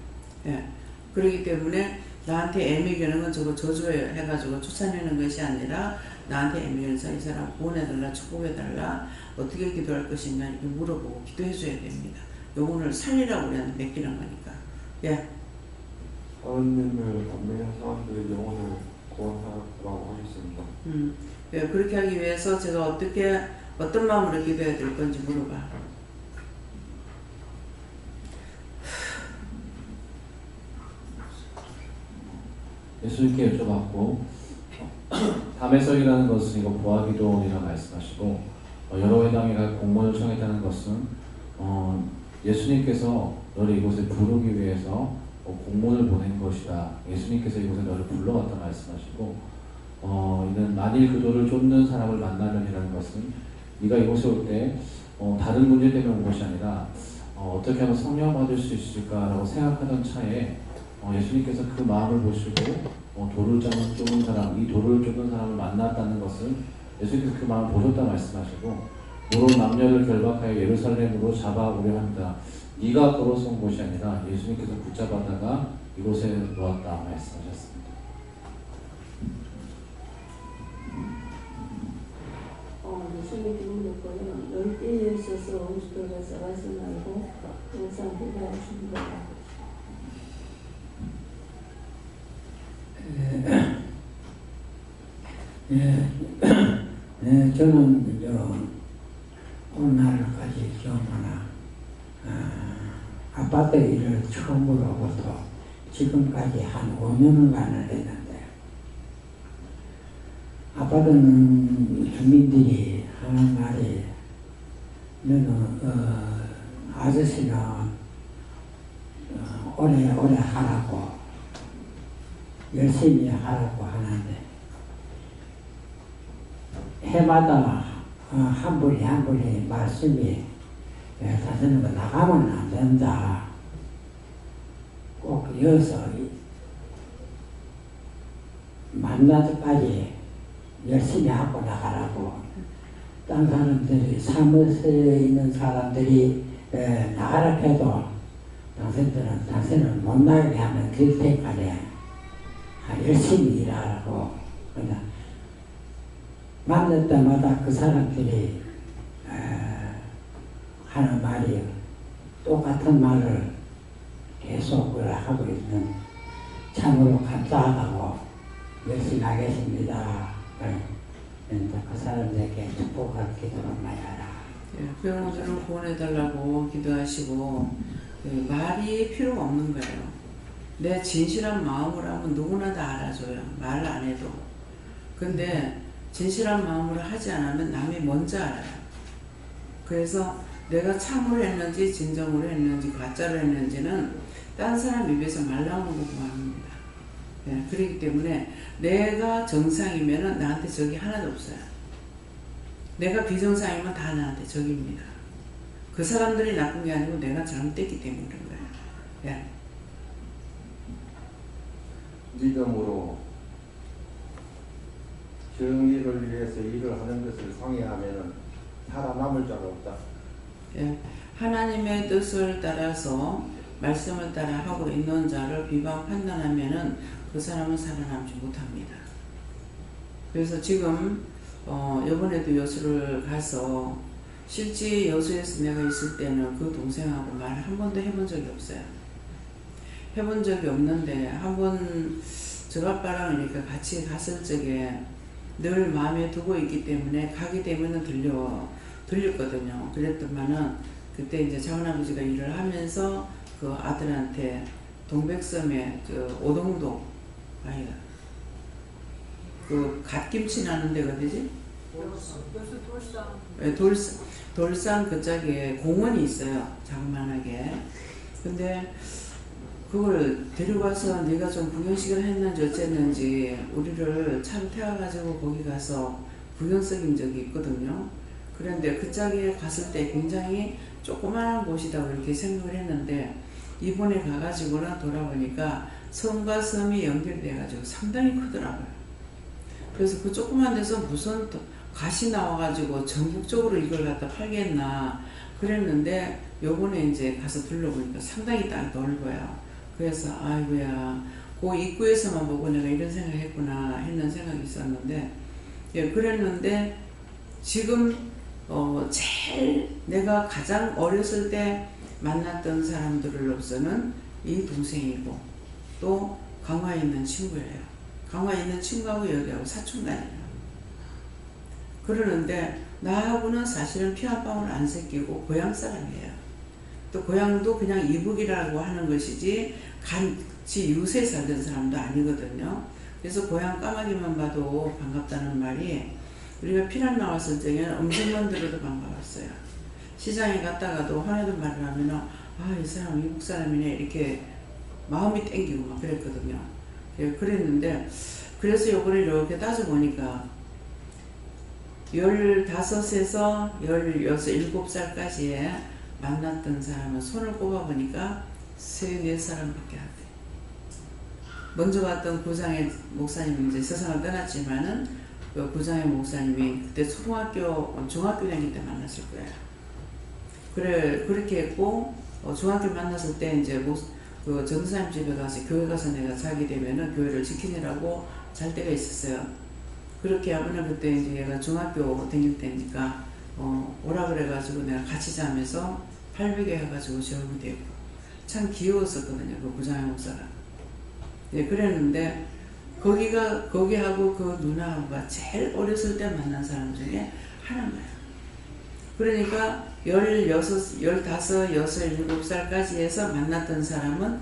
예. 그렇기 때문에 나한테 애매기는 건 저거 저주해가지고 쫓아내는 것이 아니라, 나한테 애매해서 이 사람 구원해달라, 축복해달라, 어떻게 기도할 것인가 이렇게 물어보고 기도해줘야 됩니다. 영혼을 살리라고 우리한테 맡기는 거니까. 예. 하나님을 안매한 사람들의 영혼을 구원하라고 하셨습니다. 예, 그렇게 하기 위해서 제가 어떤 마음으로 기도해야 될 건지 물어봐. 예수님께 여쭤봤고, 담에석이라는 것은 이거 보아기도원이라 말씀하시고, 여러 회당에 가 공무원을 청했다는 것은 예수님께서 너를 이곳에 부르기 위해서 공문을 보낸 것이다. 예수님께서 이곳에 너를 불러왔다 말씀하시고, 이는 만일 그도를 쫓는 사람을 만나면이라는 것은 네가 이곳에 올 때 다른 문제 때문에 온 것이 아니라 어떻게 하면 성령 받을 수 있을까라고 생각하던 차에 예수님께서 그 마음을 보시고 돌을 쫓는 사람, 이 돌을 쫓는 사람을 만났다는 것은 예수님께서 그 마음을 보셨다 말씀하시고, 무릇 남녀를 결박하여 예루살렘으로 잡아오려 합니다. 네가 걸어서 온 것이 아니라 예수님께서 붙잡아다가 이곳에 놓았다 말씀하셨습니다. 예수님께 물었고요. 넓게 있어서 온수도가 싸가지 말고 항상 회개하십니다. 저는 오늘날까지 경험하나 아파트 일을 처음으로 하고도 지금까지 한 5년간을 했는데, 아파트는 주민들이 하는 말이, 너는 아저씨는 오래 하라고, 열심히 하라고 하는데, 해마다 한 분이 말씀이, 자신은 나가면 안 된다. 꼭 이어서 만나서까지 열심히 하고 나가라고. 딴 사람들이, 사무실에 있는 사람들이 나가라 해도 당신은 못 나가게 하면 될 때까지 열심히 일하라고. 그냥 만날 때마다 그 사람들이 하는 말이 똑같은 말을 계속 하고 있는, 참으로 감사하다고 열심히 하겠습니다. 그런데 그 사람에게 축복할 기도를 많이 하라. 병원들을 구원해달라고 기도하시고 말이 필요가 없는 거예요. 내 진실한 마음으로 하면 누구나 다 알아줘요. 말 안 해도. 근데 진실한 마음으로 하지 않으면 남이 먼저 알아요. 그래서 내가 참으로 했는지 진정으로 했는지 가짜로 했는지는 딴 사람 입에서 말 나오는 거 보고 합니다. 그렇기 때문에 내가 정상이면 나한테 적이 하나도 없어요. 내가 비정상이면 다 나한테 적입니다. 그 사람들이 나쁜 게 아니고 내가 잘못됐기 때문에 그런 거예요. 믿음으로 정의를 위해서 일을 하는 것을 상해하면 살아남을 자가 없다. 하나님의 뜻을 따라서 말씀을 따라 하고 있는 자를 비방 판단하면은 그 사람은 살아남지 못합니다. 그래서 지금 이번에도 여수를 가서 실제 여수에서 내가 있을 때는 그 동생하고 말 한 번도 해본 적이 없어요. 해본 적이 없는데 한번 저 아빠랑 이렇게 같이 갔을 적에 늘 마음에 두고 있기 때문에 가게 되면은 들렸거든요. 그랬더만은 그때 이제 작은아버지가 일을 하면서 그 아들한테 동백섬에 그 오동도 아이가 그 갓김치 나는 데가 어디지? 돌산 그 짝에 공원이 있어요. 장만하게. 근데 그걸 데려가서 네가 좀 구경식을 했는지 어쨌는지 우리를 차로 태워가지고 거기 가서 구경석인 적이 있거든요. 그런데 그 짝에 갔을 때 굉장히 조그마한 곳이라고 이렇게 생각을 했는데 이번에 가가지고는 돌아보니까 섬과 섬이 연결돼가지고 상당히 크더라고요. 그래서 그 조그만 데서 무슨 갓이 나와가지고 전국적으로 이걸 갖다 팔겠나 그랬는데 요번에 이제 가서 둘러보니까 상당히 딱 넓어요. 그래서 아이고야 그 입구에서만 보고 내가 이런 생각을 했구나 했는 생각이 있었는데 그랬는데 지금 제일 내가 가장 어렸을 때 만났던 사람들로서는 이 동생이고 또 강화에 있는 친구예요. 강화에 있는 친구하고 여기하고 사촌간이에요. 그러는데 나하고는 사실은 피 한 방울 안 섞이고 고향 사람이에요. 또 고향도 그냥 이북이라고 하는 것이지 같이 유세 살던 사람도 아니거든요. 그래서 고향 까마귀만 봐도 반갑다는 말이 우리가 피난 나왔을 때는 음성만 들어도 반가웠어요. 시장에 갔다가도 화내던 말을 하면은 이 사람 이북 사람이네 이렇게 마음이 땡기고 막 그랬거든요. 그랬는데 그래서 요번에 이렇게 따져보니까 15에서 16, 7살까지에 만났던 사람은 손을 꼽아보니까 3, 4사람밖에 안 돼. 먼저 봤던 구장의 목사님은 이제 세상을 떠났지만은 그 구장의 목사님이 그때 중학교 다닐 때 만났을 거예요. 그렇게 했고 중학교 만났을 때 이제 그 전도사님 집에 가서 교회 가서 내가 자게 되면은 교회를 지키느라고 잘 때가 있었어요. 그렇게 하면은 그때 이제 얘가 중학교 다닐 때니까 오라 그래가지고 내가 같이 자면서 800에 해가지고 재우게 되고 참 귀여웠었거든요. 그 구장의 목사가. 그랬는데 거기하고 그 누나하고가 제일 어렸을 때 만난 사람 중에 하나인 거예요. 그러니까 16, 15, 6, 7살까지 해서 만났던 사람은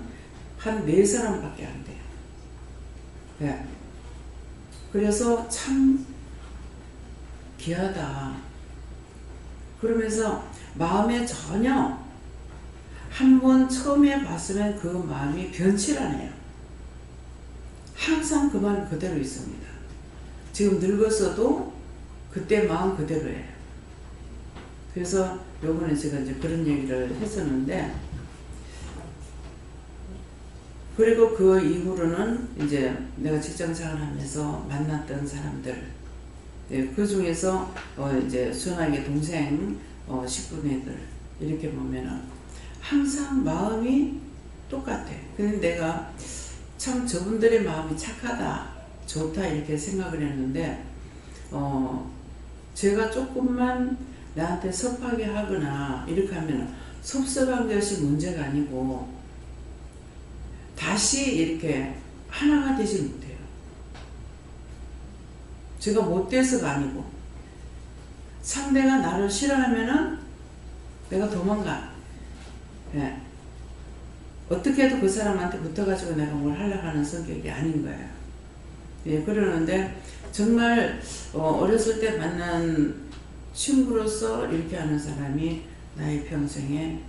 한 4사람밖에 안 돼요. 그래서 참 귀하다. 그러면서 마음에 전혀 한번 처음에 봤으면 그 마음이 변치를 않아요. 항상 그 마음 그대로 있습니다. 지금 늙었어도 그때 마음 그대로예요. 그래서 요번에 제가 이제 그런 얘기를 했었는데 그리고 그 이후로는 이제 내가 직장생활 하면서 만났던 사람들 그 중에서 이제 수연하게 동생 식구네들 이렇게 보면은 항상 마음이 똑같아. 근데 내가 참 저분들의 마음이 착하다, 좋다 이렇게 생각을 했는데 제가 조금만 나한테 섭하게 하거나 이렇게 하면 섭섭한 것이 문제가 아니고 다시 이렇게 하나가 되지 못해요. 제가 못돼서가 아니고 상대가 나를 싫어하면은 내가 도망가. 예. 어떻게 해도 그 사람한테 붙어가지고 내가 뭘 하려고 하는 성격이 아닌 거예요. 예, 그러는데 정말 어렸을 때 만난 친구로서 이렇게 하는 사람이 나의 평생에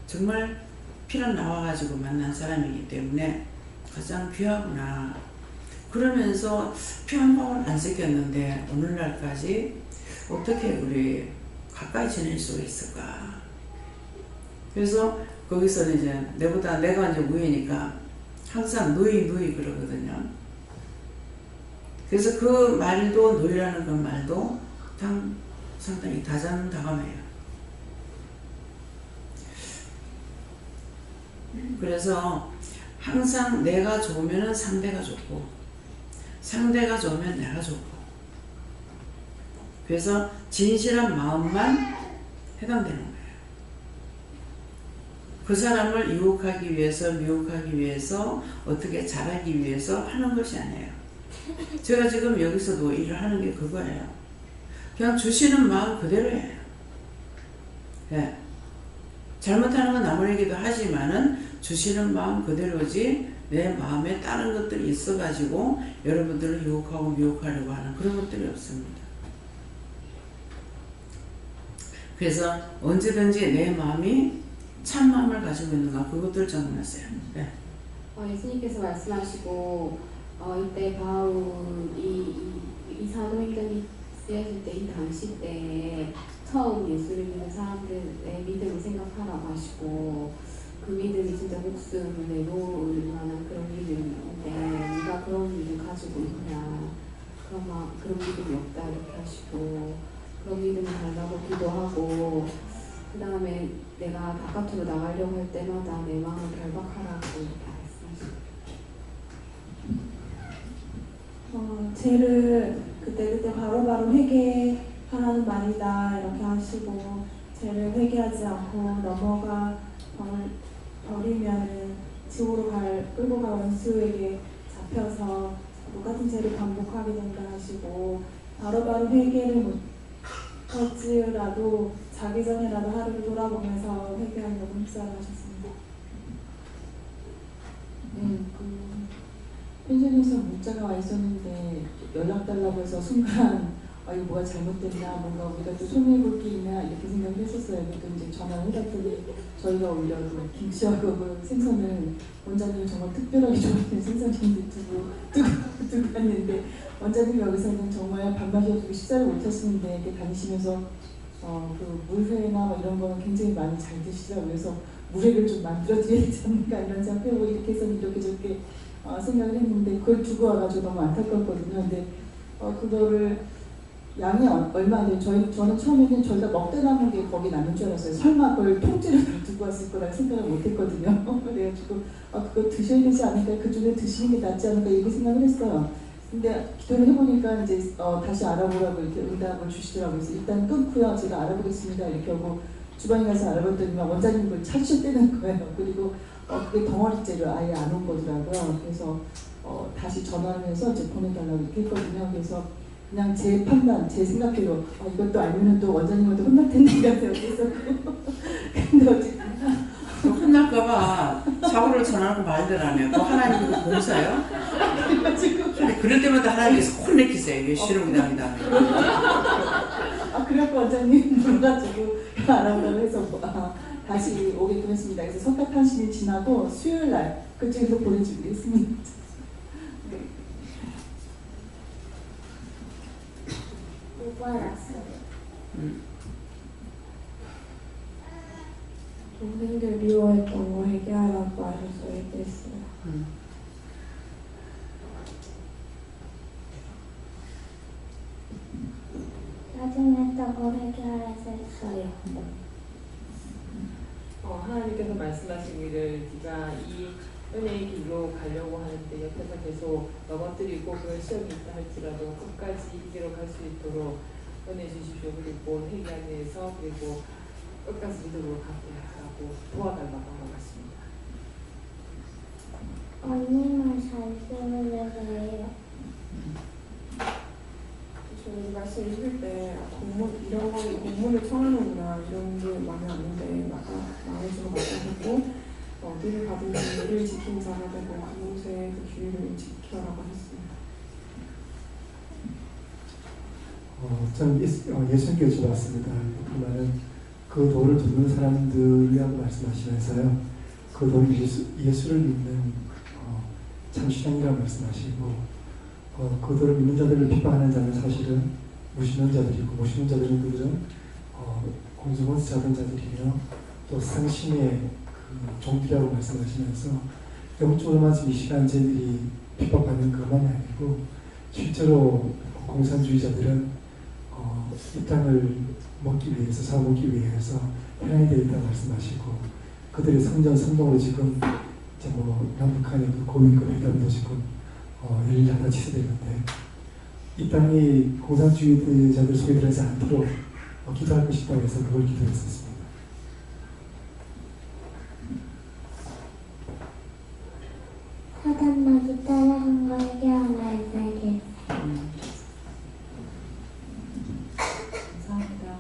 정말 피가 나와가지고 만난 사람이기 때문에 가장 귀하구나. 그러면서 피 한 방울 안 섞였는데 오늘날까지 어떻게 우리 가까이 지낼 수가 있을까. 그래서 거기서는 이제 내가 이제 무예니까 항상 누이 그러거든요. 그래서 그 말도, 누이라는 그 말도 상당히 다정다감해요. 그래서 항상 내가 좋으면 상대가 좋고 상대가 좋으면 내가 좋고, 그래서 진실한 마음만 해당되는 거예요. 그 사람을 유혹하기 위해서, 미혹하기 위해서, 어떻게 잘하기 위해서 하는 것이 아니에요. 제가 지금 여기서도 일을 하는 게 그거예요. 그냥 주시는 마음 그대로예요. 예. 잘못하는 건 남에게도 하지만은 주시는 마음 그대로지 내 마음에 다른 것들이 있어가지고 여러분들을 유혹하고 미혹하려고 하는 그런 것들이 없습니다. 그래서 언제든지 내 마음이 참 마음을 가지고 있는가, 그것들 정리하세요. 네. 예수님께서 말씀하시고 이때 바울이 이 사도행전이 쓰여질 때 이 당시 때 처음 예수를 믿는 사람들의 믿음을 생각하라고 하시고, 그 믿음이 진짜 목숨을 내놓을 만한 그런 믿음인데 네가 그런 믿음 가지고 있냐, 그런 믿음이 없다 이렇게 하시고, 그런 믿음을 달라고 기도하고, 그 다음에 내가 바깥으로 나가려고 할 때마다 내 마음을 결박하라고 이렇게 말씀하시고, 죄를 그때 바로바로 회개하라는 말이다 이렇게 하시고, 죄를 회개하지 않고 넘어가 버리면은 지옥으로 끌고 갈 원수에게 잡혀서 똑같은 죄를 반복하게 된다 하시고, 바로바로 회개를 못할지라도 자기 전에라도 하루를 돌아보면서 회개하려고 힘써라 하셨습니다. 네, 펜션에서 문자가 와 있었는데 연락 달라고 해서 순간 이거 뭐가 잘못됐나, 뭔가 우리가 또 손해볼 게 있나 이렇게 생각을 했었어요. 그래도 이제 전화를 해봤더니 저희가 오히려 김치하고 그 생선을 원장님이 정말 특별하게 좋아하는 생선인데 두고 갔는데, 원장님이 여기서는 정말 밥맛이 없고 식사를 못하시는데 이렇게 다니시면서 그 물회나 이런 거는 굉장히 많이 잘 드시더라고요. 그래서 물회를 좀 만들어드려야 되지 않을까 이런 생각을 이렇게 해서 이렇게 저렇게 생각을 했는데, 그걸 두고 와가지고 너무 안타깝거든요. 근데 그거를 양이 얼마 안 돼요. 저는 처음에는 저희가 먹다 남은 게 거기 남은 줄 알았어요. 설마 그걸 통째로 두고 왔을 거라 생각을 못 했거든요. 그래가지고 그거 드셔야 되지 않을까, 그중에 드시는 게 낫지 않을까 이렇게 생각을 했어요. 근데 기도를 해보니까 이제 다시 알아보라고 이렇게 응답을 주시더라고요. 그래서 일단 끊고요, 제가 알아보겠습니다 이렇게 하고 주방에 가서 알아봤더니 원장님 그걸 찾으셨다는 거예요. 그리고 그게 덩어리째로 아예 안 온 거더라고요. 그래서 다시 전화를 해서 이제 보내달라고 이렇게 했거든요. 그래서 그냥 제 판단, 제 생각대로 이것도 알면은 또 원장님한테 혼날 텐데 이런 생각이 있었고 근데 어쨌든 혼날까봐 사고를 전하고 말들 안 해요. 또 하나님이 봉사요? 그럴 때마다 하나님께서 혼내키세요. 이게 실험이다. 그래갖고 원장님 불러가지고 알아보라고 해서 다시 오게끔 했습니다. 그래서 석가탄신이 지나고 수요일날 그쪽에서 보내주겠습니다. 동생들 미워했던 거 회개하라고 하셔서 얘기했어요. 짜증냈던 거 회개하라고 했어요. 하나님께서 말씀하시기를 네가 이 은혜의 길로 가려고 하는데 옆에서 계속 넘어뜨리고 그런 시험이 있다 할지라도 끝까지 이 길로 갈 수 있도록 은혜 주십시오. 그리고 회개하기 위해서, 그리고 끝까지 믿음으로 가게 하고 도와달라고 한 것 같습니다. 언니만 잘 들으려고 해요. 그 말씀 읽을 때 이런 거 공문을 청하는구나 이런 게 마음에 안 드는데 마음에 좀 맞춰줬고 어디를 가든 일을 지키는 자가 되고 그곳에 그 규율을 지켜라고 했습니다. 저는 예수님께 여쭤봤습니다. 그 말은 그 도를 돕는 사람들이라고 말씀하시면서요. 그 도는 예수를 믿는 참신앙이라고 말씀하시고 그 도를 믿는 자들을 비판하는 자는 사실은 무신론 자들이고 무신론 자들은 그들은 공중원수 작은 자들이며 또 상심의 그 종들이라고 말씀하시면서 영적으로만 지금 이 시간 저희들이 비판받는 것만이 아니고 실제로 공산주의자들은 이 땅을 먹기 위해서 사먹기 위해서 해양이 되어 있다고 말씀하시고 그들의 선동으로 지금 이제 남북한의 그 고위급 회담도 지금 열리하다 취소되는데 이 땅이 공산주의자들 속에 들어가지 않도록 기도할 것이라고 해서 그걸 기도했었습니다. 사단마귀 따라간 거에게 하나의 세계. 감사합니다.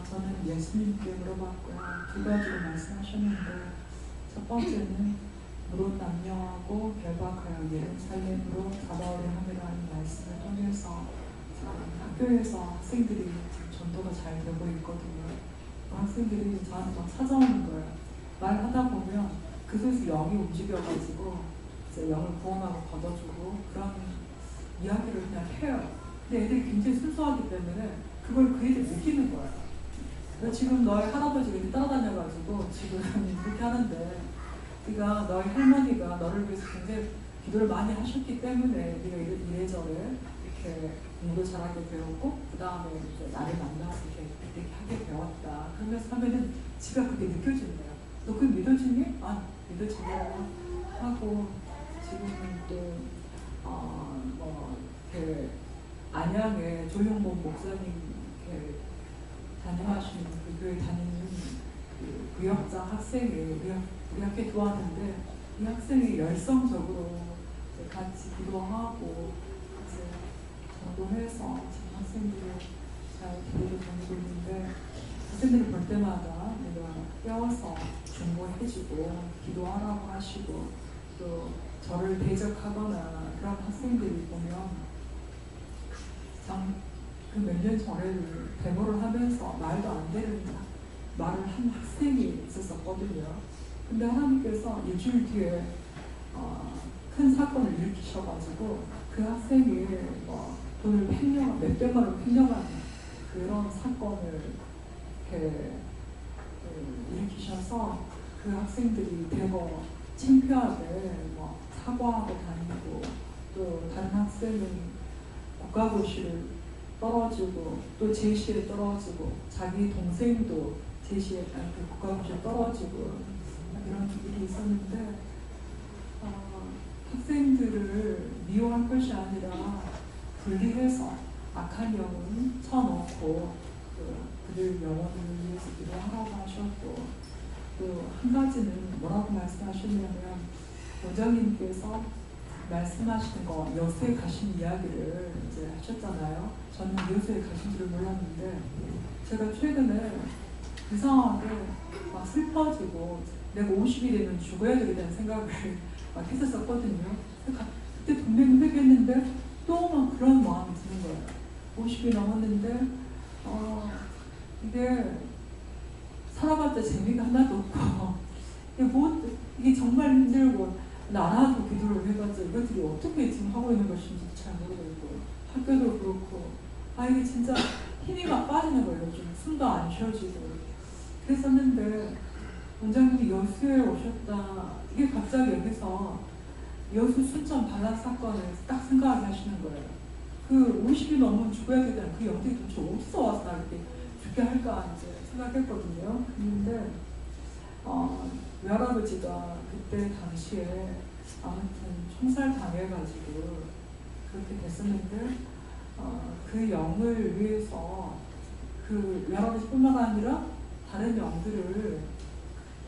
저는 예수님께 물어봤고요. 두 가지로 말씀하셨는데 첫 번째는 무릇 남녀하고 결박하여 예루살렘으로 잡아오려 함이라는 말씀을 통해서 학교에서 학생들이 전도가 잘 되고 있거든요. 학생들이 저한테 막 찾아오는 거예요. 말하다 보면 그곳에서 영이 움직여가지고 이제 영을 구원하고 걷어주고 그런 이야기를 그냥 해요. 근데 애들이 굉장히 순수하기 때문에 그걸 그 애들이 느끼는 거예요. 지금 너희 할아버지가 이렇게 따라다녀가지고 지금 이렇게 하는데 네가 너희 할머니가 너를 위해서 굉장히 기도를 많이 하셨기 때문에 네가 이래저래 이렇게 공부 잘하게 되었고 그 다음에 이제 나를 만나서 이렇게 하게 되었다. 그러면서 하면은 지가 그게 느껴지는 거야. 너 그게 믿어지니? 아 믿어지냐고 하고 지금은 또 그 안양에 조용복 목사님 이렇게 다녀하시는 그 교회 다니는 그 구역장 학생이 우리 학교에 들어왔는데 이 학생이 열성적으로 같이 기도하고 이제 전도해서 지금 학생들을 잘 기도를 보내고 있는데 학생들을 볼 때마다 내가 깨워서 중보해주고 기도하라고 하시고 또 저를 대적하거나 그런 학생들이 보면 그 몇 년 전에 데모를 하면서 말도 안 되는 말을 한 학생이 있었거든요. 근데 하나님께서 일주일 뒤에 큰 사건을 일으키셔가지고 그 학생이 돈을 몇백만 원 횡령하는 그런 사건을 이렇게 일으키셔서 그 학생들이 대거 창피하게 사과하고 다니고 또 다른 학생은 국가고시를 떨어지고 또 제시에 떨어지고 자기 동생도 제시에 국가고시에 떨어지고 이런 일이 있었는데 학생들을 미워할 것이 아니라 분리해서 악한 영은 쳐놓고 그들 영혼을 위해서 기도하라고 하셨고 또 한 가지는 뭐라고 말씀하셨냐면 원장님께서 말씀하시는 거 여수에 가신 이야기를 이제 하셨잖아요. 저는 여수에 가신 줄 몰랐는데 제가 최근에 이상하게 막 슬퍼지고 내가 50이 되면 죽어야 되겠다는 생각을 막 했었거든요. 그때 분명히 회개했는데 또 막 그런 마음이 드는 거예요. 50이 넘었는데 이게 살아봤자 재미가 하나도 없고 이게 정말 힘들고 나라도 기도를 해봤자 이것들이 어떻게 지금 하고 있는 것인지 잘 모르겠고 학교도 그렇고 이게 진짜 힘이 막 빠지는 거예요. 요즘 숨도 안 쉬어지고 그랬었는데 원장님이 여수에 오셨다. 이게 갑자기 여기서 여수 순천 반란 사건을 딱 생각하게 하시는 거예요. 그 50이 넘으면 죽어야 되잖아요. 그 영들이 도대체 어디서 와서 나 이렇게 죽게 할까 이제 생각했거든요. 근데 외할아버지가 그때 당시에 아무튼 총살 당해가지고 그렇게 됐었는데 그 영을 위해서 그 외할아버지뿐만 아니라 다른 영들을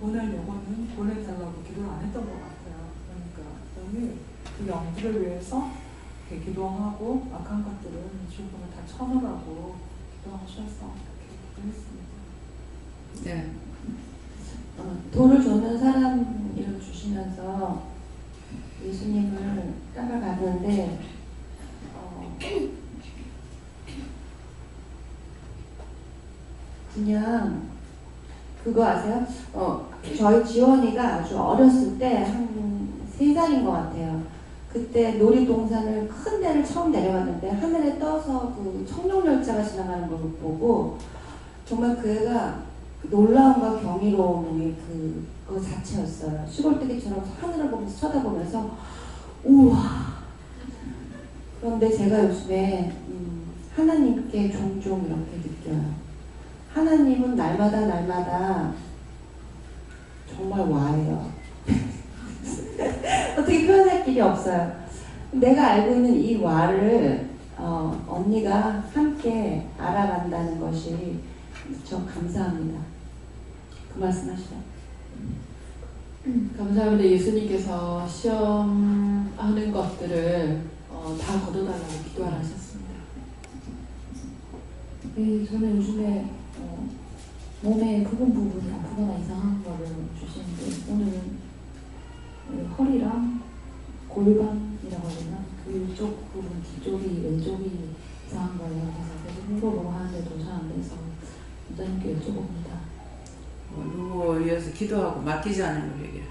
보내려고는 보내달라고 기도를 안 했던 것 같아요. 그러니까 그 영들을 위해서 이렇게 기도하고 악한 것들은 죽음을 다 쳐놓으라고 기도하셔서 그렇게 기도했습니다. 네. 돌을 줬는 사람을 주시면서 예수님을 따라가는데 그냥 그거 아세요? 저희 지원이가 아주 어렸을 때 한 3살인 것 같아요. 그때 놀이동산을 큰 데를 처음 내려갔는데 하늘에 떠서 그 청룡열차가 지나가는 걸 보고 정말 그 애가 놀라움과 경이로움이 그거 자체였어요. 시골뜨기처럼 하늘을 보면서 쳐다보면서 우와. 그런데 제가 요즘에 하나님께 종종 이렇게 느껴요. 하나님은 날마다 정말 와예요. 어떻게 표현할 길이 없어요. 내가 알고 있는 이 와를 언니가 함께 알아간다는 것이 저 감사합니다. 그 말씀하시죠. 감사합니다. 예수님께서 시험하는 것들을 다 거둬달라고 기도를 하셨습니다. 네, 저는 요즘에 몸의 부분이 아프거나 이상한 거를 주시는데 오늘은 허리랑 골반이라고 해야 되나? 그쪽 부분, 뒤쪽이, 왼쪽이 이상한 거예요. 그래서 계속 물어보고 하는데도 잘 안 돼서 원장님께 여쭤봅니다. 누구 위해서 기도하고 맡기지 않은 걸 얘기해요.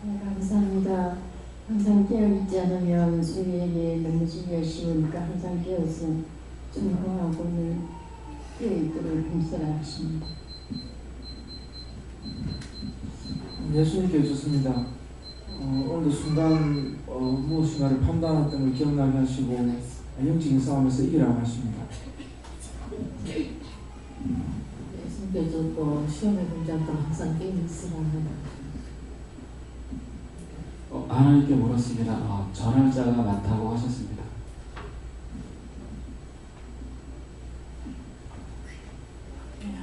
네, 감사합니다. 항상 깨어있지 않으면 수미에게 너무 지기가 쉬우니까 항상 깨어서 증거하고는 깨어있도록 힘써야 하십니다. 예수님께 여쭙습니다. 오늘도 순간 무엇인가를 판단했던 걸 기억나게 하시고 영적인 싸움에서 이기라고 하십니다. 예수님께서 또 시험의 분자도 항상 깨어있으라는 하나님께 물었습니다. 전할 자가 많다고 하셨습니다.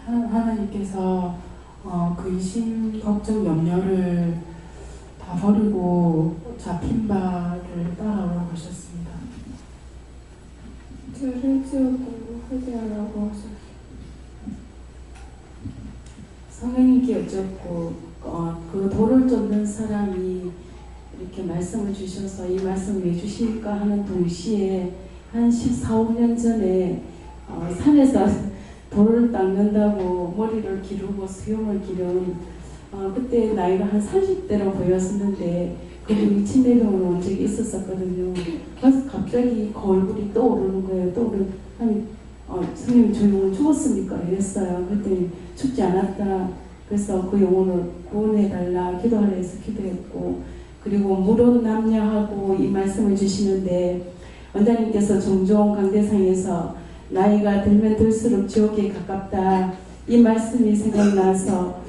하나님께서 그 의심, 걱정, 염려를 다 버리고 잡힌 바를 따라오라고 하셨습니다. 죄를 지었고 회개하라고 하셨습니다. 성령님께 여쭙고 그 돌을 쫓는 사람이 이렇게 말씀을 주셔서 이 말씀을 왜 주실까 하는 동시에 한 14~15년 전에 산에서 돌을 닦는다고 머리를 기르고 수염을 기른 그때 나이가 한 30대로 보였었는데 그분이 치매병으로 온 적이 있었거든요. 그래서 갑자기 그 얼굴이 떠오르는 거예요. 선생님 저 영혼 죽었습니까? 이랬어요. 그랬더니 죽지 않았다. 그래서 그 영혼을 구원해달라 기도하라 해서 기도했고 그리고 무릇 남녀하고 이 말씀을 주시는데 원장님께서 종종 강대상에서 나이가 들면 들수록 지옥에 가깝다 이 말씀이 생각나서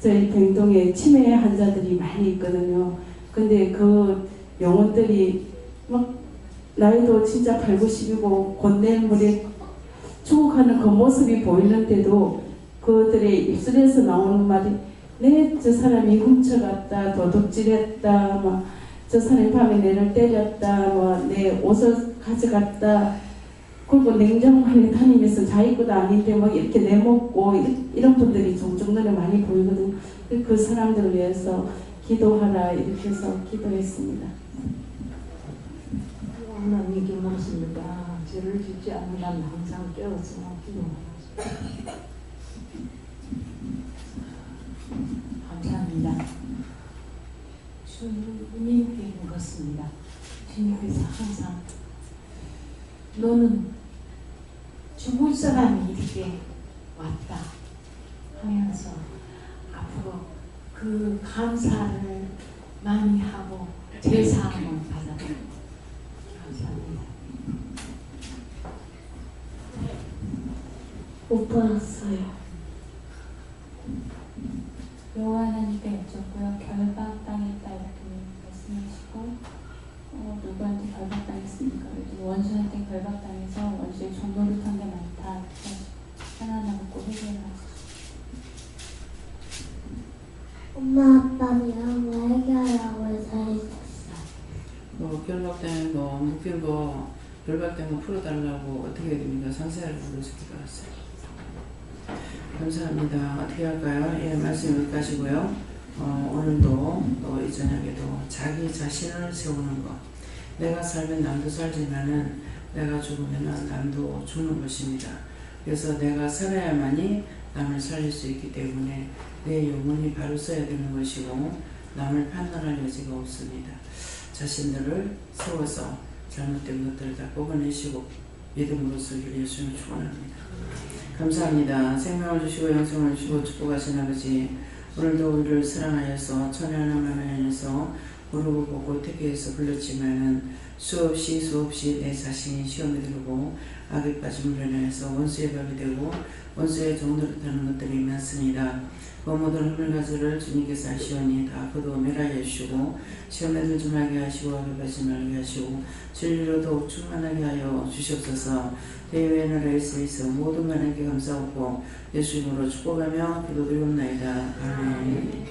저희 병동에 치매 환자들이 많이 있거든요. 근데 그 영혼들이 막 나이도 진짜 80~90이고 곤내물에 죽어가는 그 모습이 보이는데도 그들의 입술에서 나오는 말이 네, 저 사람이 훔쳐갔다, 도둑질했다, 저 사람이 밤에 내를 때렸다, 내 옷을 가져갔다. 그리고 냉장고에 다니면서 자기 것도 아닌데 막 이렇게 내먹고 이런 분들이 종종 눈에 많이 보이거든요. 그 사람들을 위해서 기도하라 이렇게 해서 기도했습니다. 하나님께 말씀입니다. 죄를 짓지 않으면 항상 깨어서 기도하라. 감사합니다. 주님께 묻었습니다. 주님께서 항상 너는 죽을 사람이 이렇게 왔다 하면서 앞으로 그 감사를 많이 하고 제사함을 받아라. 감사합니다. 못 받았어요. 여호와 하나님께 여쭙고요. 결박당했다 이렇게 말씀하시고 누구한테 결박당했습니까? 원수한테 결박당해서 원수의 종노릇한 게 많다. 하나하나 묻고 회개를 하시죠. 엄마 아빠랑 회개하라 결박된 거 풀어달라고 어떻게 해야 됩니까? 상세하게 물어서 기도하세요. 감사합니다. 어떻게 할까요? 예, 말씀 여기까지고요. 오늘도 또 이 저녁에도 자기 자신을 세우는 것. 내가 살면 남도 살지만은 내가 죽으면 남도 죽는 것입니다. 그래서 내가 살아야만이 남을 살릴 수 있기 때문에 내 영혼이 바로 써야 되는 것이고 남을 판단할 여지가 없습니다. 자신들을 세워서 잘못된 것들을 다 뽑아내시고 믿음으로 쓰기를 예수님 축원합니다. 감사합니다. 생명을 주시고 영생을 주시고 축복하신 아버지, 오늘도 우리를 사랑하여서 천연한 마음에 안에서 모르고 보고 택해서 불렀지만은 수없이 내 자신이 시험에 들고 악에 빠짐으로 인해서 원수의 밥이 되고 원수의 종들을 타는 것들이 많습니다. 그 모든 흙물가지를 주님께서 하시오니 다 거두어 멸하게 해주시고 시험에 들지 말게 하시고 악에 빠지지 말게 하시고 진리로 더욱 충만하게 하여 주시옵소서. 대외의 나라에 있어 모든 하나님께 감사하고 예수 이름으로 축복하며 기도드리옵나이다. 아멘.